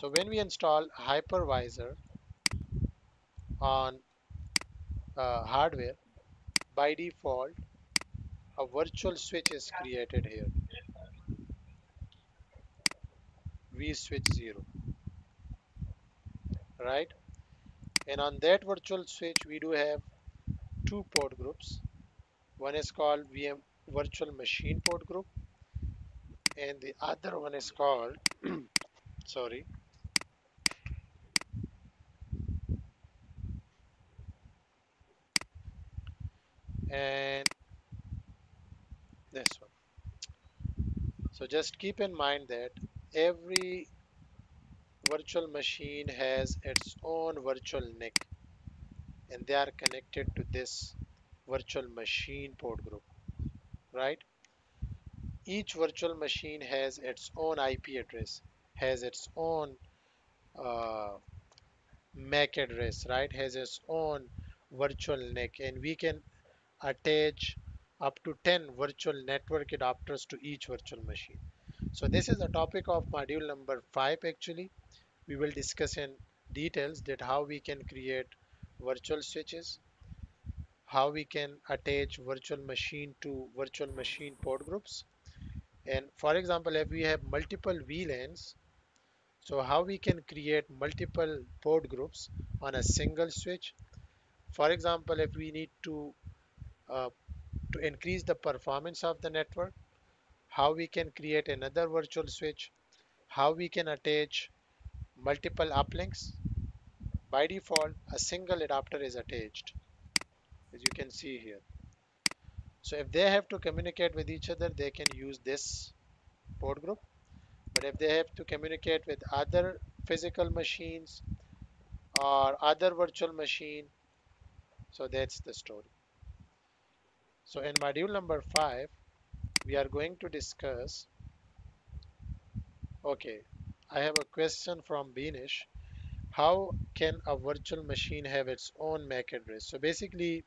So when we install hypervisor on hardware, by default, a virtual switch is created here, vSwitch 0, right? And on that virtual switch, we do have two port groups. One is called VM virtual machine port group, and the other one is called, sorry, and this one. So just keep in mind that every virtual machine has its own virtual NIC, and they are connected to this virtual machine port group, right? Each virtual machine has its own IP address, has its own uh, MAC address, right? Has its own virtual NIC, and we can attach up to 10 virtual network adapters to each virtual machine. So this is the topic of module number 5 actually. We will discuss in details that how we can create virtual switches, how we can attach virtual machine to virtual machine port groups. And for example, if we have multiple VLANs, so how we can create multiple port groups on a single switch. For example, if we need uh, to increase the performance of the network, how we can create another virtual switch, how we can attach multiple uplinks. By default, a single adapter is attached, as you can see here. So if they have to communicate with each other, they can use this port group. But if they have to communicate with other physical machines or other virtual machine, so that's the story. So in module number 5, we are going to discuss, okay, I have a question from Beanish. How can a virtual machine have its own MAC address? So basically,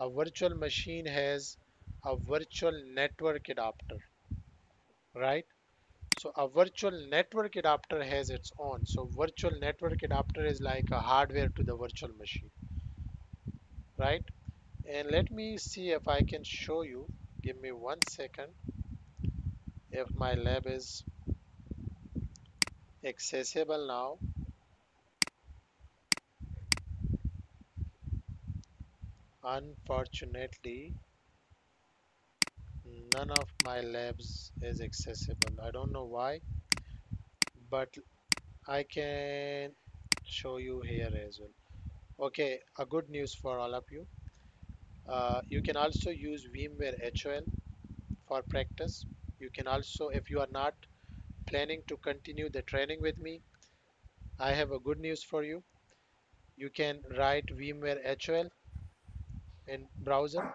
a virtual machine has a virtual network adapter, right? So a virtual network adapter has its own. So virtual network adapter is like a hardware to the virtual machine, right? And let me see if I can show you. Give me 1 second. If my lab is accessible now. Unfortunately, none of my labs is accessible. I don't know why, but I can show you here as well. Okay, a good news for all of you. You can also use VMware HOL for practice. You can also, if you are not planning to continue the training with me, I have a good news for you. You can write VMware HOL in browser.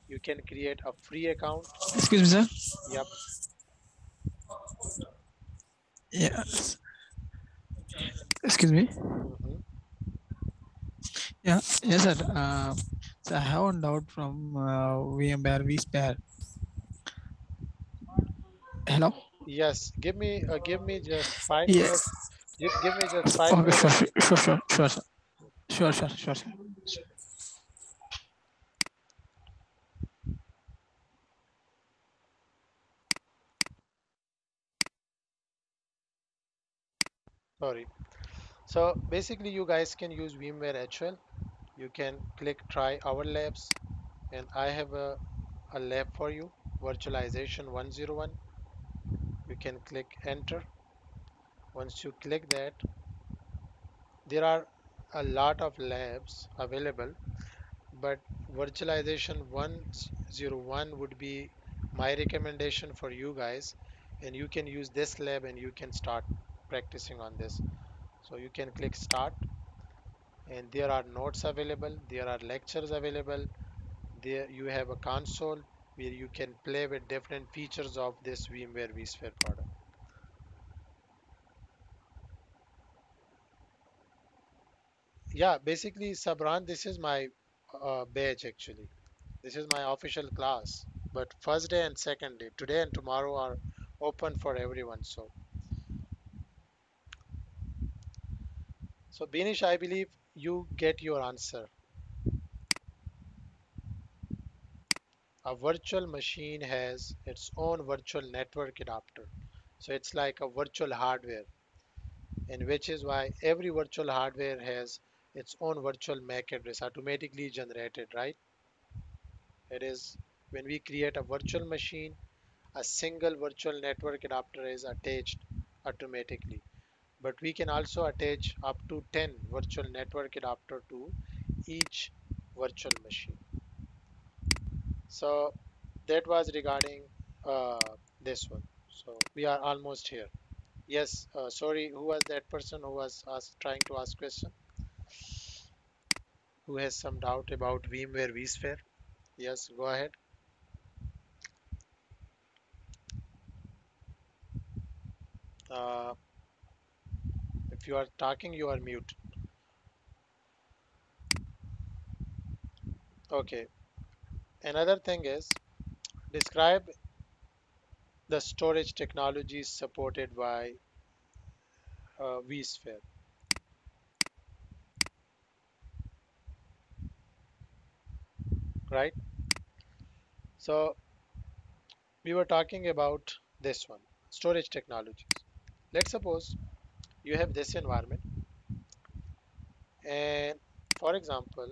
You can create a free account. Excuse me, sir. Yep. Yes. Excuse me. Mhm. Yeah. Yes, sir. So I have one doubt from VMware vSphere. Hello. Yes, give me just five minutes. Yes. Give me just five Okay. Sure. minutes. Sure. Sure. Sure. Sure. Sir. Sure. Sure. Sure. Sir. Sorry. So basically, you guys can use VMware HL. You can click try our labs, and I have a lab for you, virtualization 101. You can click enter. Once you click that, there are a lot of labs available, but virtualization 101 would be my recommendation for you guys, and you can use this lab and you can start practicing on this. So you can click start, and there are notes available, there are lectures available. There you have a console where you can play with different features of this VMware vSphere product. Yeah, basically, Sabran, this is my badge actually. This is my official class. But first day and second day, today and tomorrow are open for everyone. So Binish, I believe you get your answer. A virtual machine has its own virtual network adapter. So it's like a virtual hardware, and which is why every virtual hardware has its own virtual MAC address automatically generated, right? It is when we create a virtual machine, a single virtual network adapter is attached automatically. But we can also attach up to 10 virtual network adapter to each virtual machine. So that was regarding this one. So we are almost here. Yes, sorry, who was that person who was trying to ask question? Who has some doubt about VMware vSphere? Yes, go ahead. Uh, if you are talking, you are mute. Okay. Another thing is describe the storage technologies supported by vSphere, right? So we were talking about this one, storage technologies. Let's suppose you have this environment, and for example,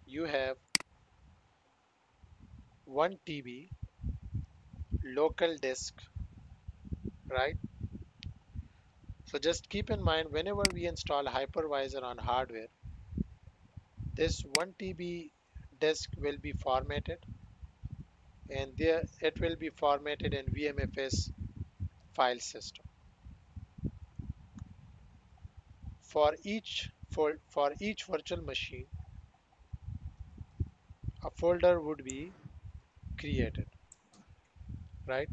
you have 1 TB local disk, right? So just keep in mind whenever we install hypervisor on hardware, this 1 TB disk will be formatted, and there it will be formatted in Vmfs file system. For each virtual machine, a folder would be created, right?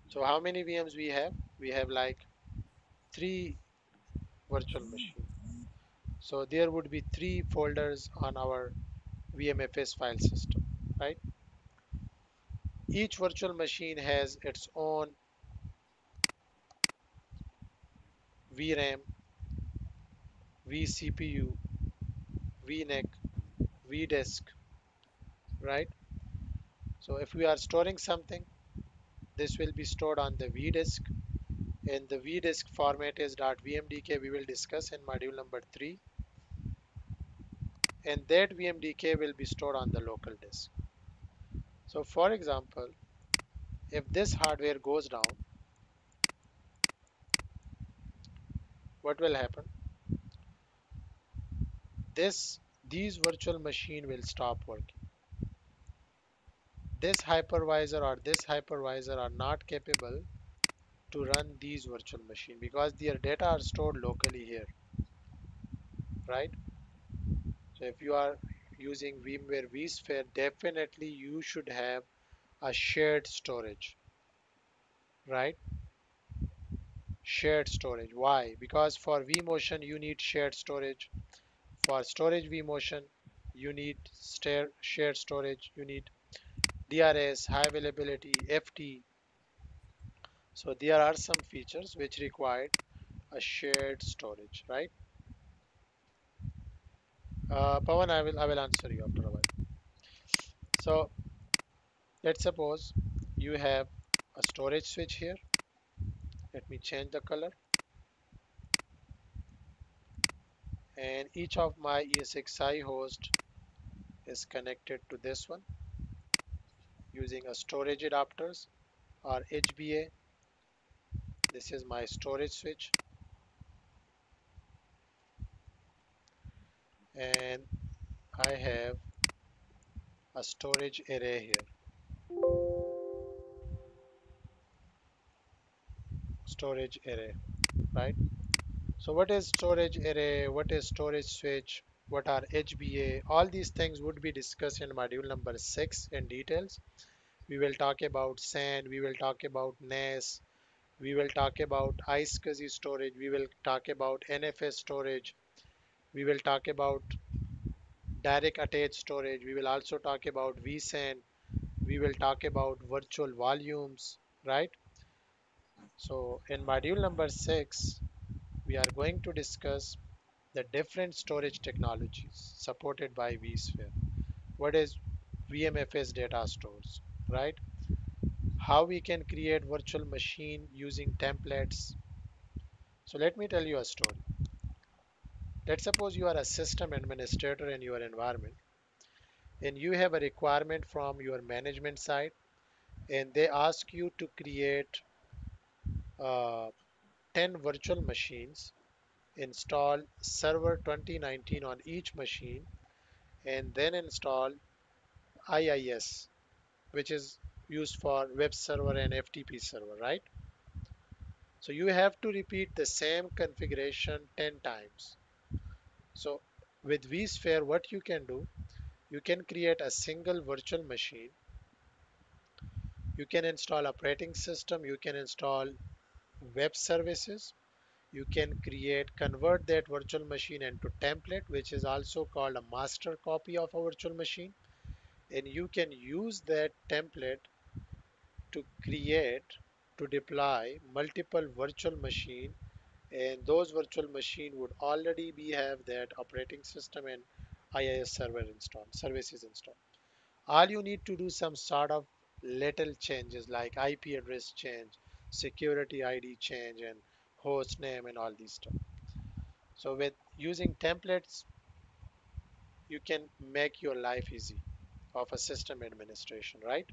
So how many VMs we have? We have like 3 virtual machine. So there would be 3 folders on our VMFS file system, right? Each virtual machine has its own VRAM, vCPU, VNIC, vdisk, right? So if we are storing something, this will be stored on the vdisk, and the vdisk format is .vmdk. We will discuss in module number 3, and that vmdk will be stored on the local disk. So for example, if this hardware goes down, what will happen? These virtual machine will stop working. This hypervisor are not capable to run these virtual machine because their data are stored locally here, right? So if you are using VMware vSphere, definitely you should have a shared storage, right? shared storage. Why? Because for vMotion you need shared storage. For storage vMotion you need shared storage. You need DRS, high availability, FT. So there are some features which required a shared storage, right? Pawan, I will answer you after a while. So let's suppose you have a storage switch here. Let me change the color. And each of my ESXi host is connected to this one using a storage adapters or HBA. This is my storage switch, and I have a storage array here. Storage array, right? So what is storage array? What is storage switch? What are HBA? All these things would be discussed in module number 6 in details. We will talk about SAN, we will talk about NAS, we will talk about iSCSI storage, we will talk about NFS storage, we will talk about direct attached storage, we will also talk about vSAN, we will talk about virtual volumes, right? So in module number 6, we are going to discuss the different storage technologies supported by vSphere. What is VMFS data stores, right? How we can create virtual machine using templates. So let me tell you a story. Let's suppose you are a system administrator in your environment and you have a requirement from your management side and they ask you to create uh, 10 virtual machines, install server 2019 on each machine, and then install IIS, which is used for web server and FTP server, right? So you have to repeat the same configuration 10 times. So with vSphere, what you can do, you can create a single virtual machine. You can install operating system. You can install web services. You can convert that virtual machine into template, which is also called a master copy of a virtual machine. And you can use that template to deploy multiple virtual machine, and those virtual machine would already have that operating system and IIS server installed, services installed. All you need to do some sort of little changes like IP address change, security ID change, and host name and all these stuff. So with using templates, you can make your life easy of a system administration, right?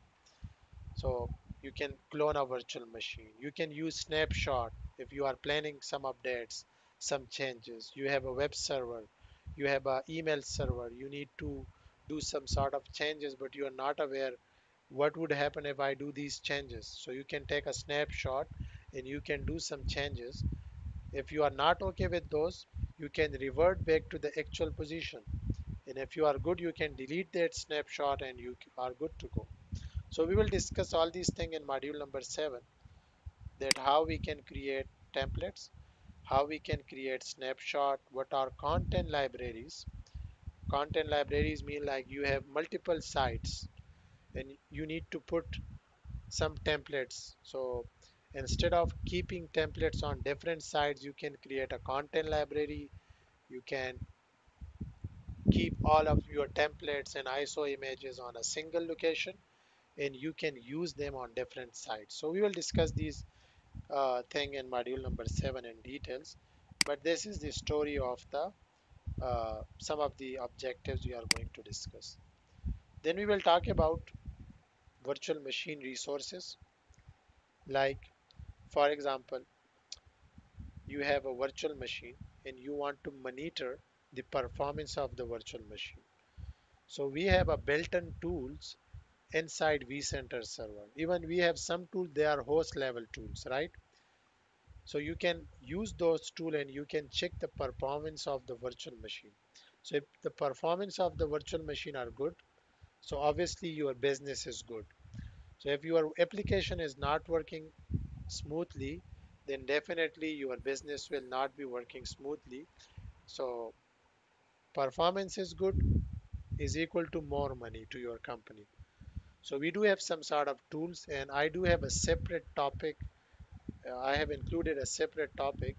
So you can clone a virtual machine. You can use snapshot if you are planning some updates, some changes. You have a web server, you have an email server. You need to do some sort of changes, but you are not aware what would happen if I do these changes. So you can take a snapshot and you can do some changes. If you are not okay with those, you can revert back to the actual position. And if you are good, you can delete that snapshot and you are good to go. So we will discuss all these things in module number 7, that how we can create templates, how we can create snapshot, what are content libraries. Content libraries mean like you have multiple sites and you need to put some templates. So instead of keeping templates on different sites, you can create a content library. You can keep all of your templates and ISO images on a single location and you can use them on different sites. So we will discuss these thing in module number 7 in details, but this is the story of the some of the objectives we are going to discuss. Then we will talk about virtual machine resources, like for example, you have a virtual machine and you want to monitor the performance of the virtual machine. So we have a built-in tools inside vCenter server. Even we have some tools, they are host level tools, right? So you can use those tools and you can check the performance of the virtual machine. So if the performance of the virtual machine are good, so obviously your business is good. So if your application is not working smoothly, then definitely your business will not be working smoothly. So performance is good is equal to more money to your company. So we do have some sort of tools, and I do have a separate topic. I have included a separate topic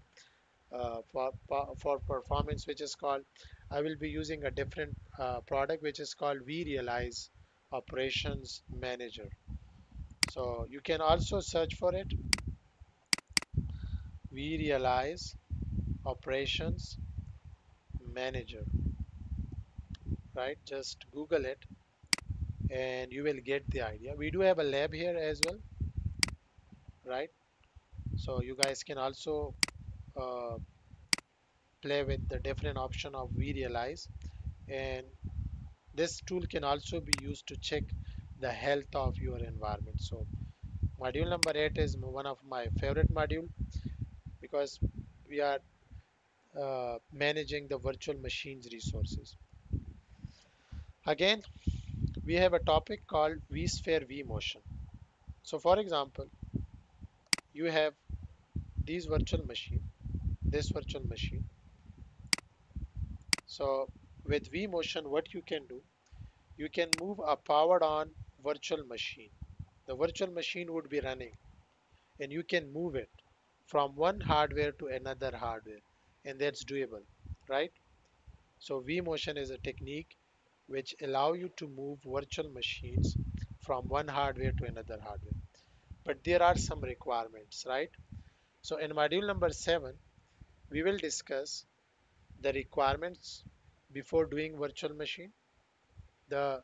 for performance, which is called, I will be using a different product, which is called vRealize Operations Manager. So you can also search for it, vRealize Operations Manager, right? Just Google it and you will get the idea. We do have a lab here as well, right? So you guys can also uh, play with the different option of vRealize, and this tool can also be used to check the health of your environment. So module number 8 is one of my favorite module because we are managing the virtual machines resources. Again, we have a topic called Vsphere Vmotion. So for example, you have these virtual machine, this virtual machine. So with Vmotion, what you can do, you can move a powered on virtual machine. The virtual machine would be running and you can move it from one hardware to another hardware, and that's doable, right? So Vmotion is a technique which allow you to move virtual machines from one hardware to another hardware. But there are some requirements, right? So in module number 7, we will discuss the requirements before doing virtual machine. There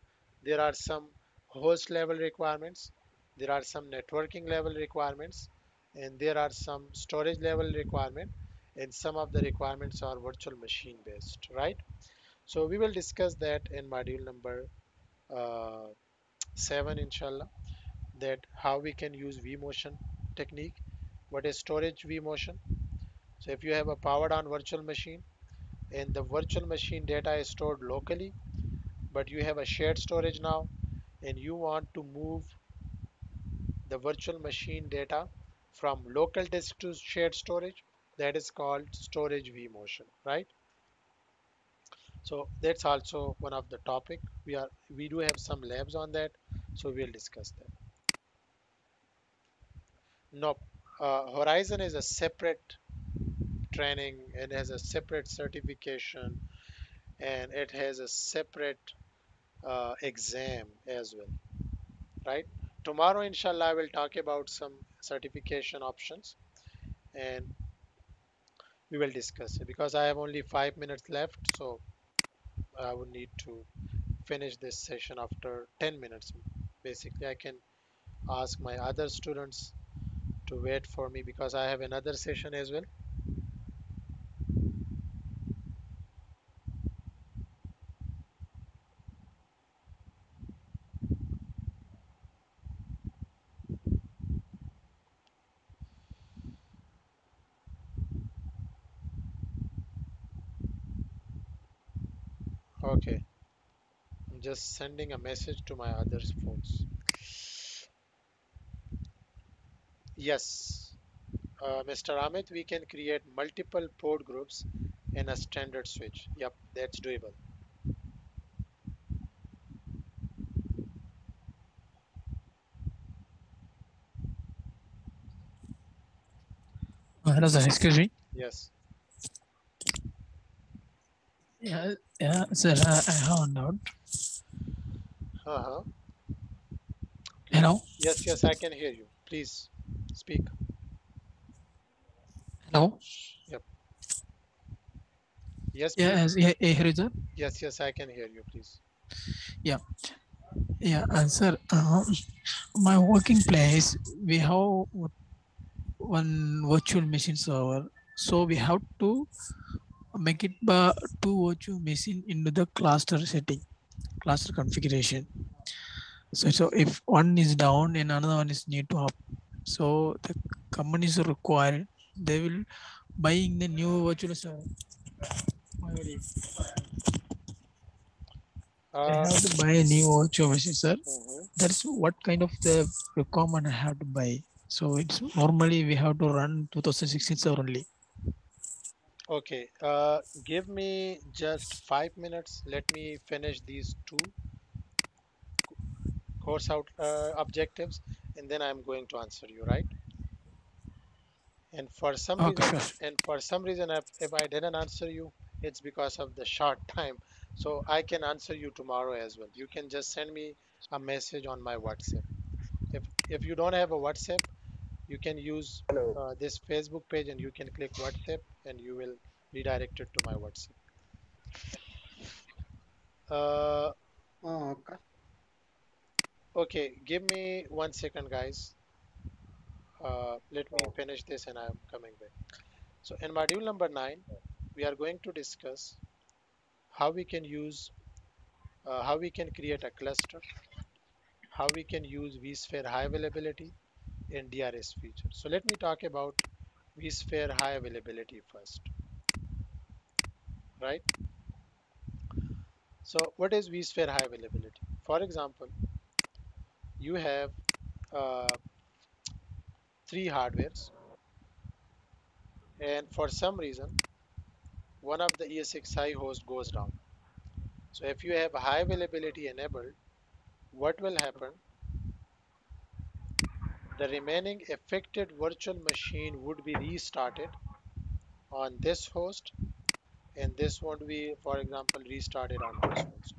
are some host level requirements, there are some networking level requirements, and there are some storage level requirement, and some of the requirements are virtual machine based, right? So we will discuss that in module number uh, 7, inshallah, that how we can use vMotion technique, what is storage vMotion. So if you have a powered on virtual machine and the virtual machine data is stored locally, but you have a shared storage now, and you want to move the virtual machine data from local disk to shared storage, that is called storage vMotion, right? So that's also one of the topic. We do have some labs on that, so we'll discuss that. No, Horizon is a separate training and has a separate certification, and it has a separate exam as well, right? Tomorrow, inshallah, I will talk about some certification options and we will discuss it because I have only 5 minutes left. So I would need to finish this session after 10 minutes. Basically, I can ask my other students to wait for me because I have another session as well. Okay, I'm just sending a message to my other folks. Yes, Mr. Amit, we can create multiple port groups in a standard switch. Yep, that's doable. Hello, sir. Excuse me. Yes. Yeah, sir. I have a doubt. Uh-huh. Hello. Yes, I can hear you. Please speak. Hello. Yep. Yes, Yeah, please. yeah, here is it. Yes, I can hear you. Please. Yeah, sir. My working place, we have one virtual machine server, so we have to make it two virtual machine into the cluster setting, cluster configuration. So if one is down and another one is need to up, so the companies are required, they will buying the new virtual server. I have to buy a new virtual machine, sir. That's what kind of the requirement I have to buy. So it's normally we have to run 2016 server only. Okay, give me just 5 minutes. Let me finish these two course out objectives, and then I'm going to answer you, right? And for some Okay, reason, sure. if I didn't answer you, it's because of the short time. So I can answer you tomorrow as well. You can just send me a message on my WhatsApp. If you don't have a WhatsApp, you can use this Facebook page and you can click WhatsApp and you will redirect it to my WhatsApp. Uh, Okay. okay, give me 1 second, guys. Let me finish this and I'm coming back. So in module number 9, we are going to discuss how we can use, how we can create a cluster, how we can use vSphere high availability in DRS feature. So let me talk about vSphere high availability first, right? So what is vSphere high availability? For example, you have uh, three hardwares, and for some reason, one of the ESXi host goes down. So if you have high availability enabled, what will happen? The remaining affected virtual machine would be restarted on this host, and this won't be, for example, restarted on this host.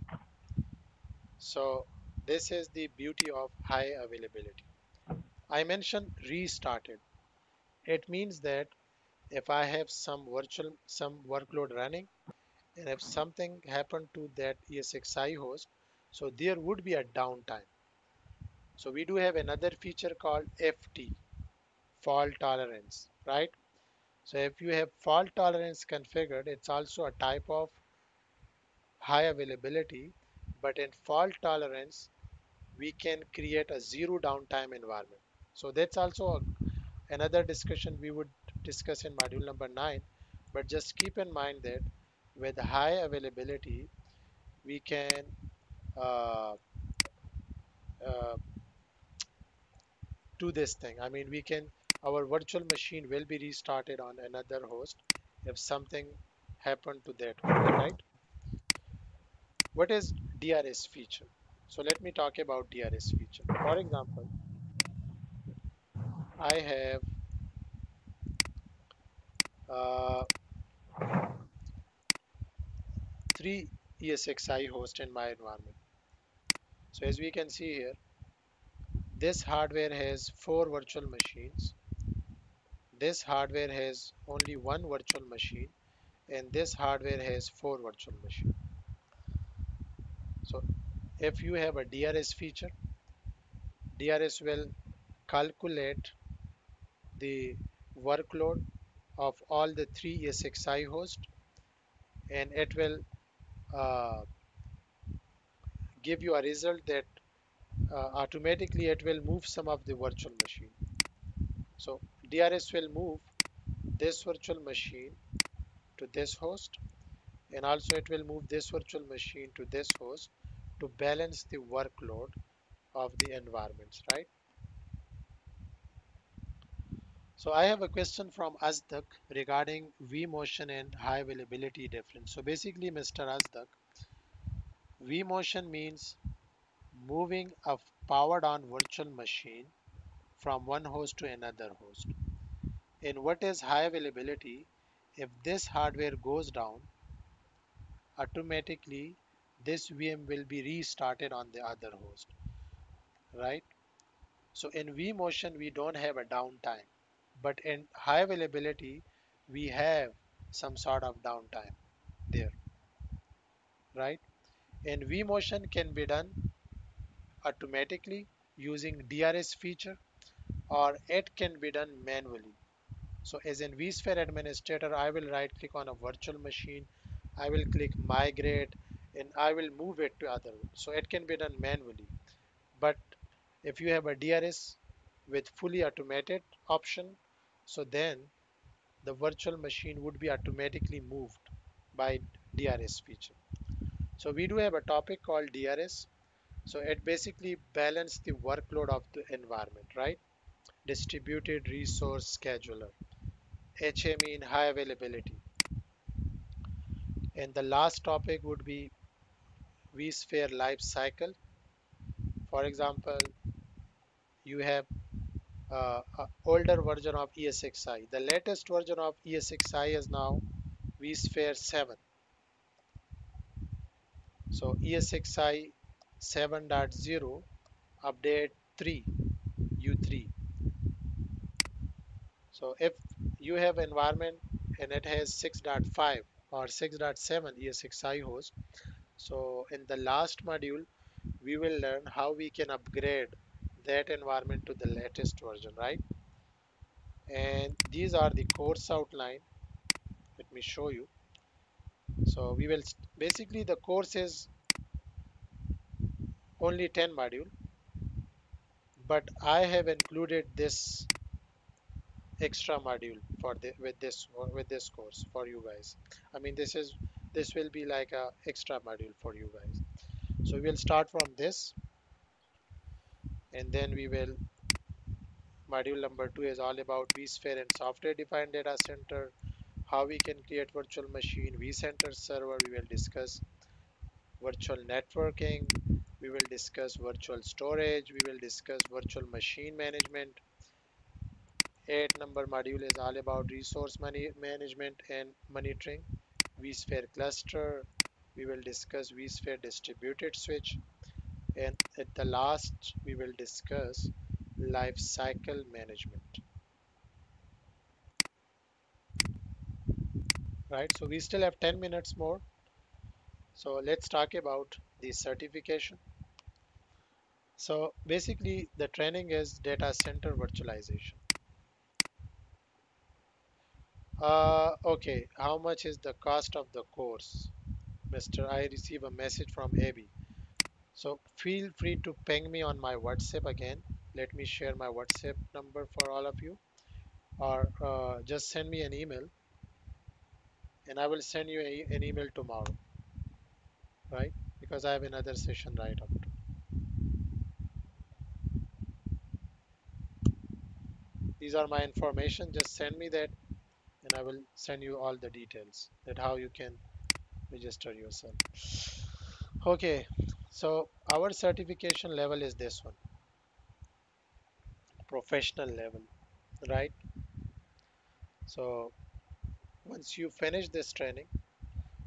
So this is the beauty of high availability. I mentioned restarted. It means that if I have some workload running, and if something happened to that ESXi host, so there would be a downtime. So we do have another feature called FT, fault tolerance, right? So if you have fault tolerance configured, it's also a type of high availability, but in fault tolerance, we can create a zero downtime environment. So that's also another discussion we would discuss in module number 9. But just keep in mind that with high availability, we can uh, uh, do this thing. I mean, our virtual machine will be restarted on another host if something happened to that host, right? What is DRS feature? So let me talk about DRS feature. For example, I have uh, three ESXi hosts in my environment. So as we can see here, this hardware has four virtual machines. This hardware has only one virtual machine, and this hardware has four virtual machines. So if you have a DRS feature, DRS will calculate the workload of all the three ESXi hosts, and it will uh, give you a result that automatically it will move some of the virtual machine. So DRS will move this virtual machine to this host, and also it will move this virtual machine to this host to balance the workload of the environments, right? So I have a question from Azdak regarding vMotion and high availability difference. So basically, Mr. Azdak, vMotion means moving a powered on virtual machine from one host to another host. In what is high availability, if this hardware goes down, automatically this VM will be restarted on the other host, right? So in vMotion, we don't have a downtime, but in high availability, we have some sort of downtime there, right? And vMotion can be done automatically using DRS feature, or it can be done manually. So as in vSphere administrator, I will right click on a virtual machine, I will click migrate, and I will move it to other. So it can be done manually. But if you have a DRS with fully automated option, so then the virtual machine would be automatically moved by DRS feature. So we do have a topic called DRS. So it basically balances the workload of the environment, right? Distributed Resource Scheduler. HA mean high availability. And the last topic would be Vsphere Lifecycle. For example, you have older version of ESXi. The latest version of ESXi is now Vsphere 7. So ESXi 7.0 update 3 U3. So if you have environment and it has 6.5 or 6.7 ESXi host, so in the last module we will learn how we can upgrade that environment to the latest version, right? And these are the course outline. Let me show you. So we will basically the course is only 10 module, but I have included this extra module for the with this course for you guys. I mean this will be like a extra module for you guys. So we'll start from this, and then we will module number 2 is all about vSphere and software defined data center, how we can create virtual machine, vCenter server. We will discuss virtual networking, we will discuss virtual storage, we will discuss virtual machine management. 8 number module is all about resource management and monitoring, vSphere cluster. We will discuss vSphere distributed switch, and at the last we will discuss life cycle management. Right, so we still have 10 minutes more. So let's talk about the certification. So basically the training is data center virtualization. Okay, how much is the cost of the course? Mr. I receive a message from AB. So feel free to ping me on my WhatsApp again. Let me share my WhatsApp number for all of you, or just send me an email and I will send you an email tomorrow, right? Because I have another session right after. These are my information. Just send me that and I will send you all the details that how you can register yourself. Okay, so our certification level is this one, professional level, right? So once you finish this training,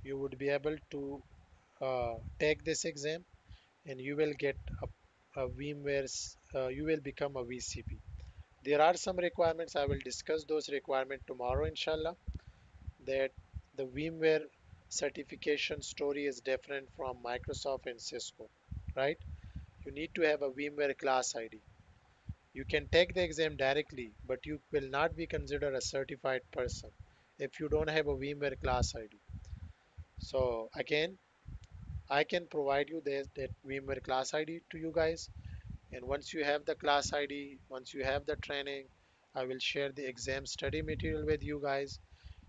you would be able to take this exam and you will get a VMware's, you will become a VCP. There are some requirements. I will discuss those requirements tomorrow, inshallah. That the VMware certification story is different from Microsoft and Cisco, right? You need to have a VMware class ID. You can take the exam directly, but you will not be considered a certified person if you don't have a VMware class ID. So again, I can provide you that VMware class ID to you guys. And once you have the class ID, once you have the training, I will share the exam study material with you guys.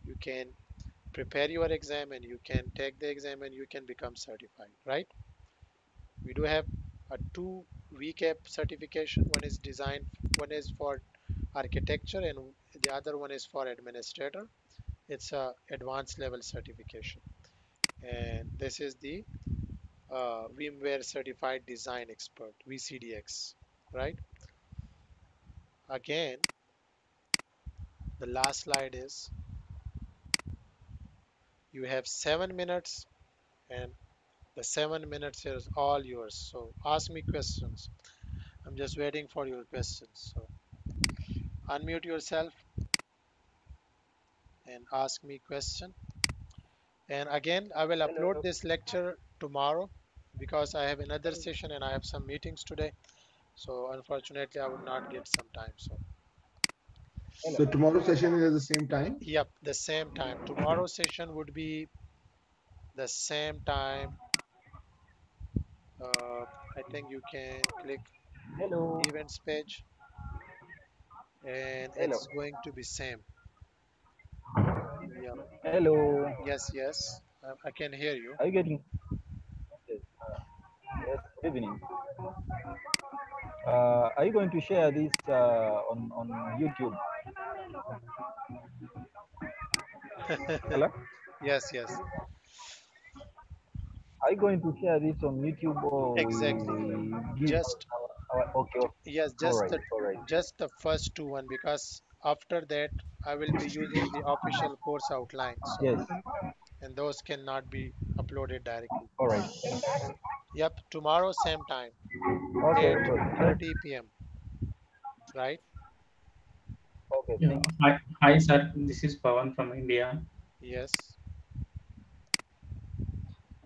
You can prepare your exam and you can take the exam and you can become certified, right? We do have a 2 VCAP certification. One is for architecture and the other one is for administrator. It's a advanced level certification. And this is the VMware Certified Design Expert, VCDX, right? Again, the last slide is you have 7 minutes and the 7 minutes is all yours. So ask me questions. I'm just waiting for your questions. So unmute yourself and ask me question. And again, I will upload this lecture tomorrow because I have another session and I have some meetings today. So unfortunately, I would not get some time. So So tomorrow's session is at the same time? yep, the same time. Tomorrow's session would be the same time. I think you can click events page and it's going to be same. Yeah. Hello. Yes, yes. I can hear you. Are you getting? Yes. Yes. Good evening. Are you going to share this on YouTube? Hello? Yes, yes, Are you going to share this on YouTube or exactly. we give Just okay, okay. yes, All right, all right. just the first two one, because after that I will be using the official course outline. So, Yes. and those cannot be uploaded directly. All right. Yep, tomorrow same time, Okay, good. 8:30 p.m. Right? Okay, Yeah. thank you. Hi, sir. This is Pawan from India. Yes.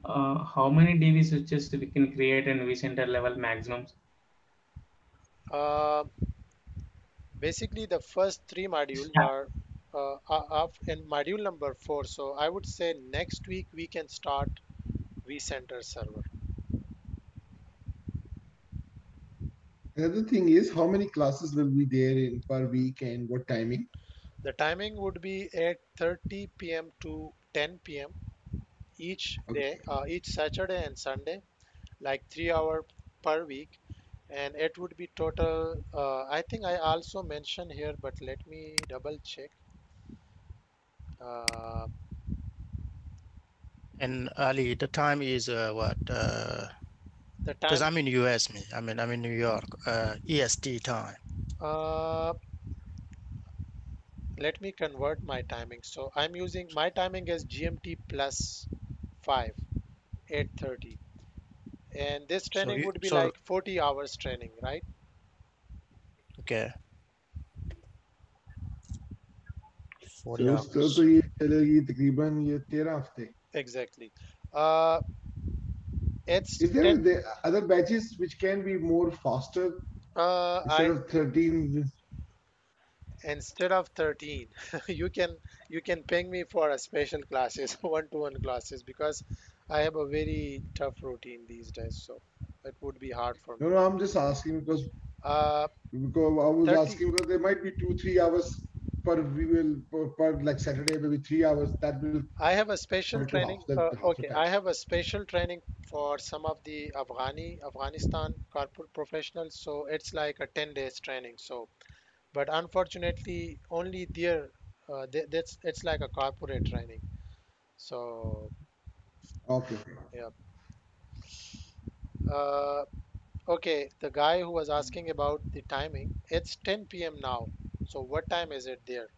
How many DB switches we can create in vCenter level maximums? Uh, Basically, the first three modules are in module number 4. So I would say next week we can start vCenter server. Another thing is how many classes will be there in per week and what timing? The timing would be 8:30 p.m. to 10 p.m. each Okay. day, each Saturday and Sunday, like 3 hour per week. And it would be total. I think I also mentioned here, but let me double check. Uh, And Ali, the time is what? the Because time. I'm in US, I'm in New York, EST time. Uh, Let me convert my timing. So I'm using my timing as GMT plus 5, 8:30. And this So training would be so like 40 hours training, right? okay, 40 तो hours. ये चलेगी तकरीबन ये 13 हफ्ते. Exactly. Uh, it's Is there 10. the other batches which can be more faster instead I of 13? Instead of 13, you can ping me for a special classes, one-to-one classes, because I have a very tough routine these days. So it would be hard for No, me. no, I'm just asking Uh, because I was 30. asking because there might be 2-3 hours per we will per like Saturday maybe 3 hours that will I have a come special to half training. the Okay, time. I have a special training for some of the Afghanistan corporate professionals. So it's like a 10 days training. So, but unfortunately, only there, that's it's like a corporate training. So, Okay, okay. yeah. Uh, okay, the guy who was asking about the timing, it's 10 p.m. now. So what time is it there?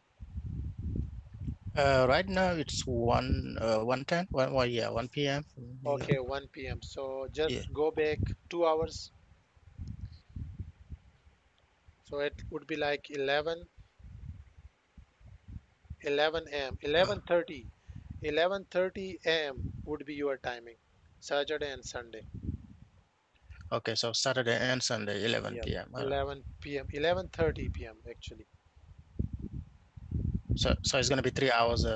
Right now it's 1:10. Well, yeah, 1 p.m. Yeah. Okay, 1 p.m. So Yeah. just go back 2 hours. So it would be like 11 a.m. 11:30 a.m. would be your timing, Saturday and Sunday. Okay, so Saturday and Sunday, 11 Yep, p.m. All right. 11 p.m. 11:30 p.m. actually. So it's gonna be 3 hours,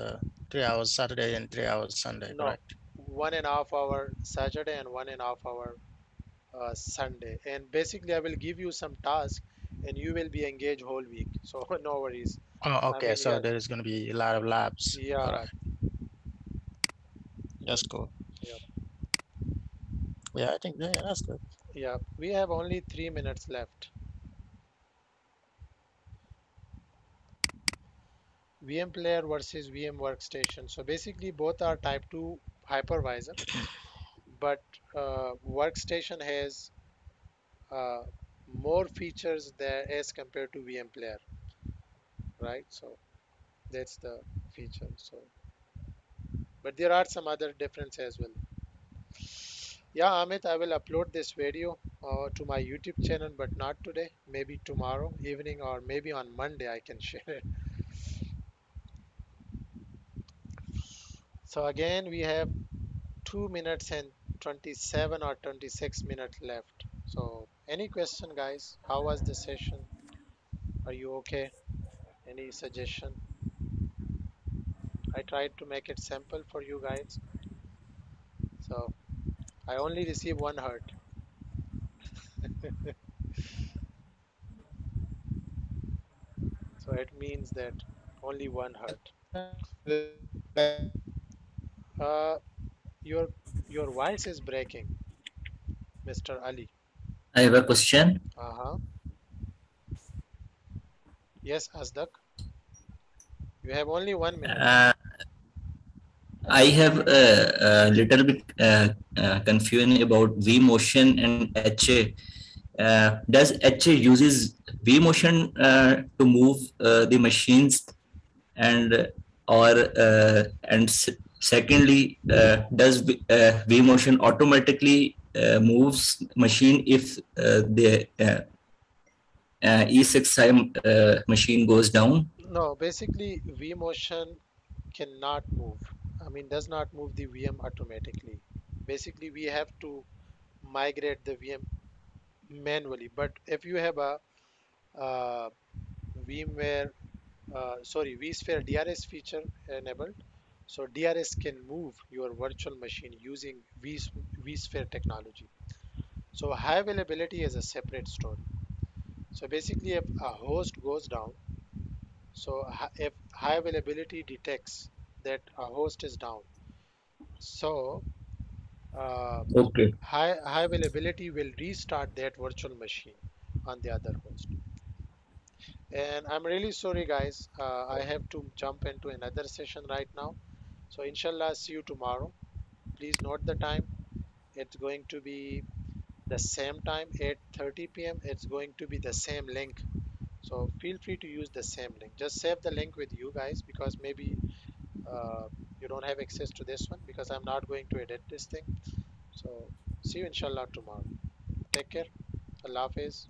3 hours Saturday and 3 hours Sunday, No, correct? 1.5 hour Saturday and 1.5 hour Sunday. And basically, I will give you some task, and you will be engaged whole week. So no worries. Oh, I okay. mean, So yeah, there is gonna be a lot of labs. All yeah, right, that's cool. yeah, Yeah, I think yeah, that's good. yeah. We have only 3 minutes left. VM player versus VM workstation. So basically, both are type 2 hypervisor, but workstation has uh, more features there as compared to VM player, right? So that's the feature. So, but there are some other difference as well. Yeah, Amit, I will upload this video to my YouTube channel, but not today. Maybe tomorrow evening or maybe on Monday I can share it. So again, we have 2 minutes and 27 or 26 minutes left. So any question, guys? How was the session? Are you okay? Any suggestion? I tried to make it simple for you guys. So I only received one hurt. So it means that only one hurt. Uh, your your voice is breaking, Mr. Ali. I have a question. Uh-huh. Yes, Asdak. You have only 1 minute. I have a little bit confusion about vMotion and HA. Does HA uses vMotion to move the machines, and secondly, does vMotion automatically moves machine if the E6i machine goes down? No, basically vMotion cannot move. I mean, does not move the VM automatically. Basically, we have to migrate the VM manually. But if you have a uh, VMware, vSphere DRS feature enabled, so DRS can move your virtual machine using vSphere technology. So high availability is a separate story. So basically, if a host goes down, if high availability detects that a host is down, so uh, Okay. high availability will restart that virtual machine on the other host. And I'm really sorry, guys. I have to jump into another session right now. So inshallah, see you tomorrow. Please note the time. It's going to be the same time, 8:30 p.m. It's going to be the same link. So feel free to use the same link. Just save the link with you guys because maybe uh, you don't have access to this one because I'm not going to edit this thing. So see you inshallah tomorrow. Take care. Allah Hafiz.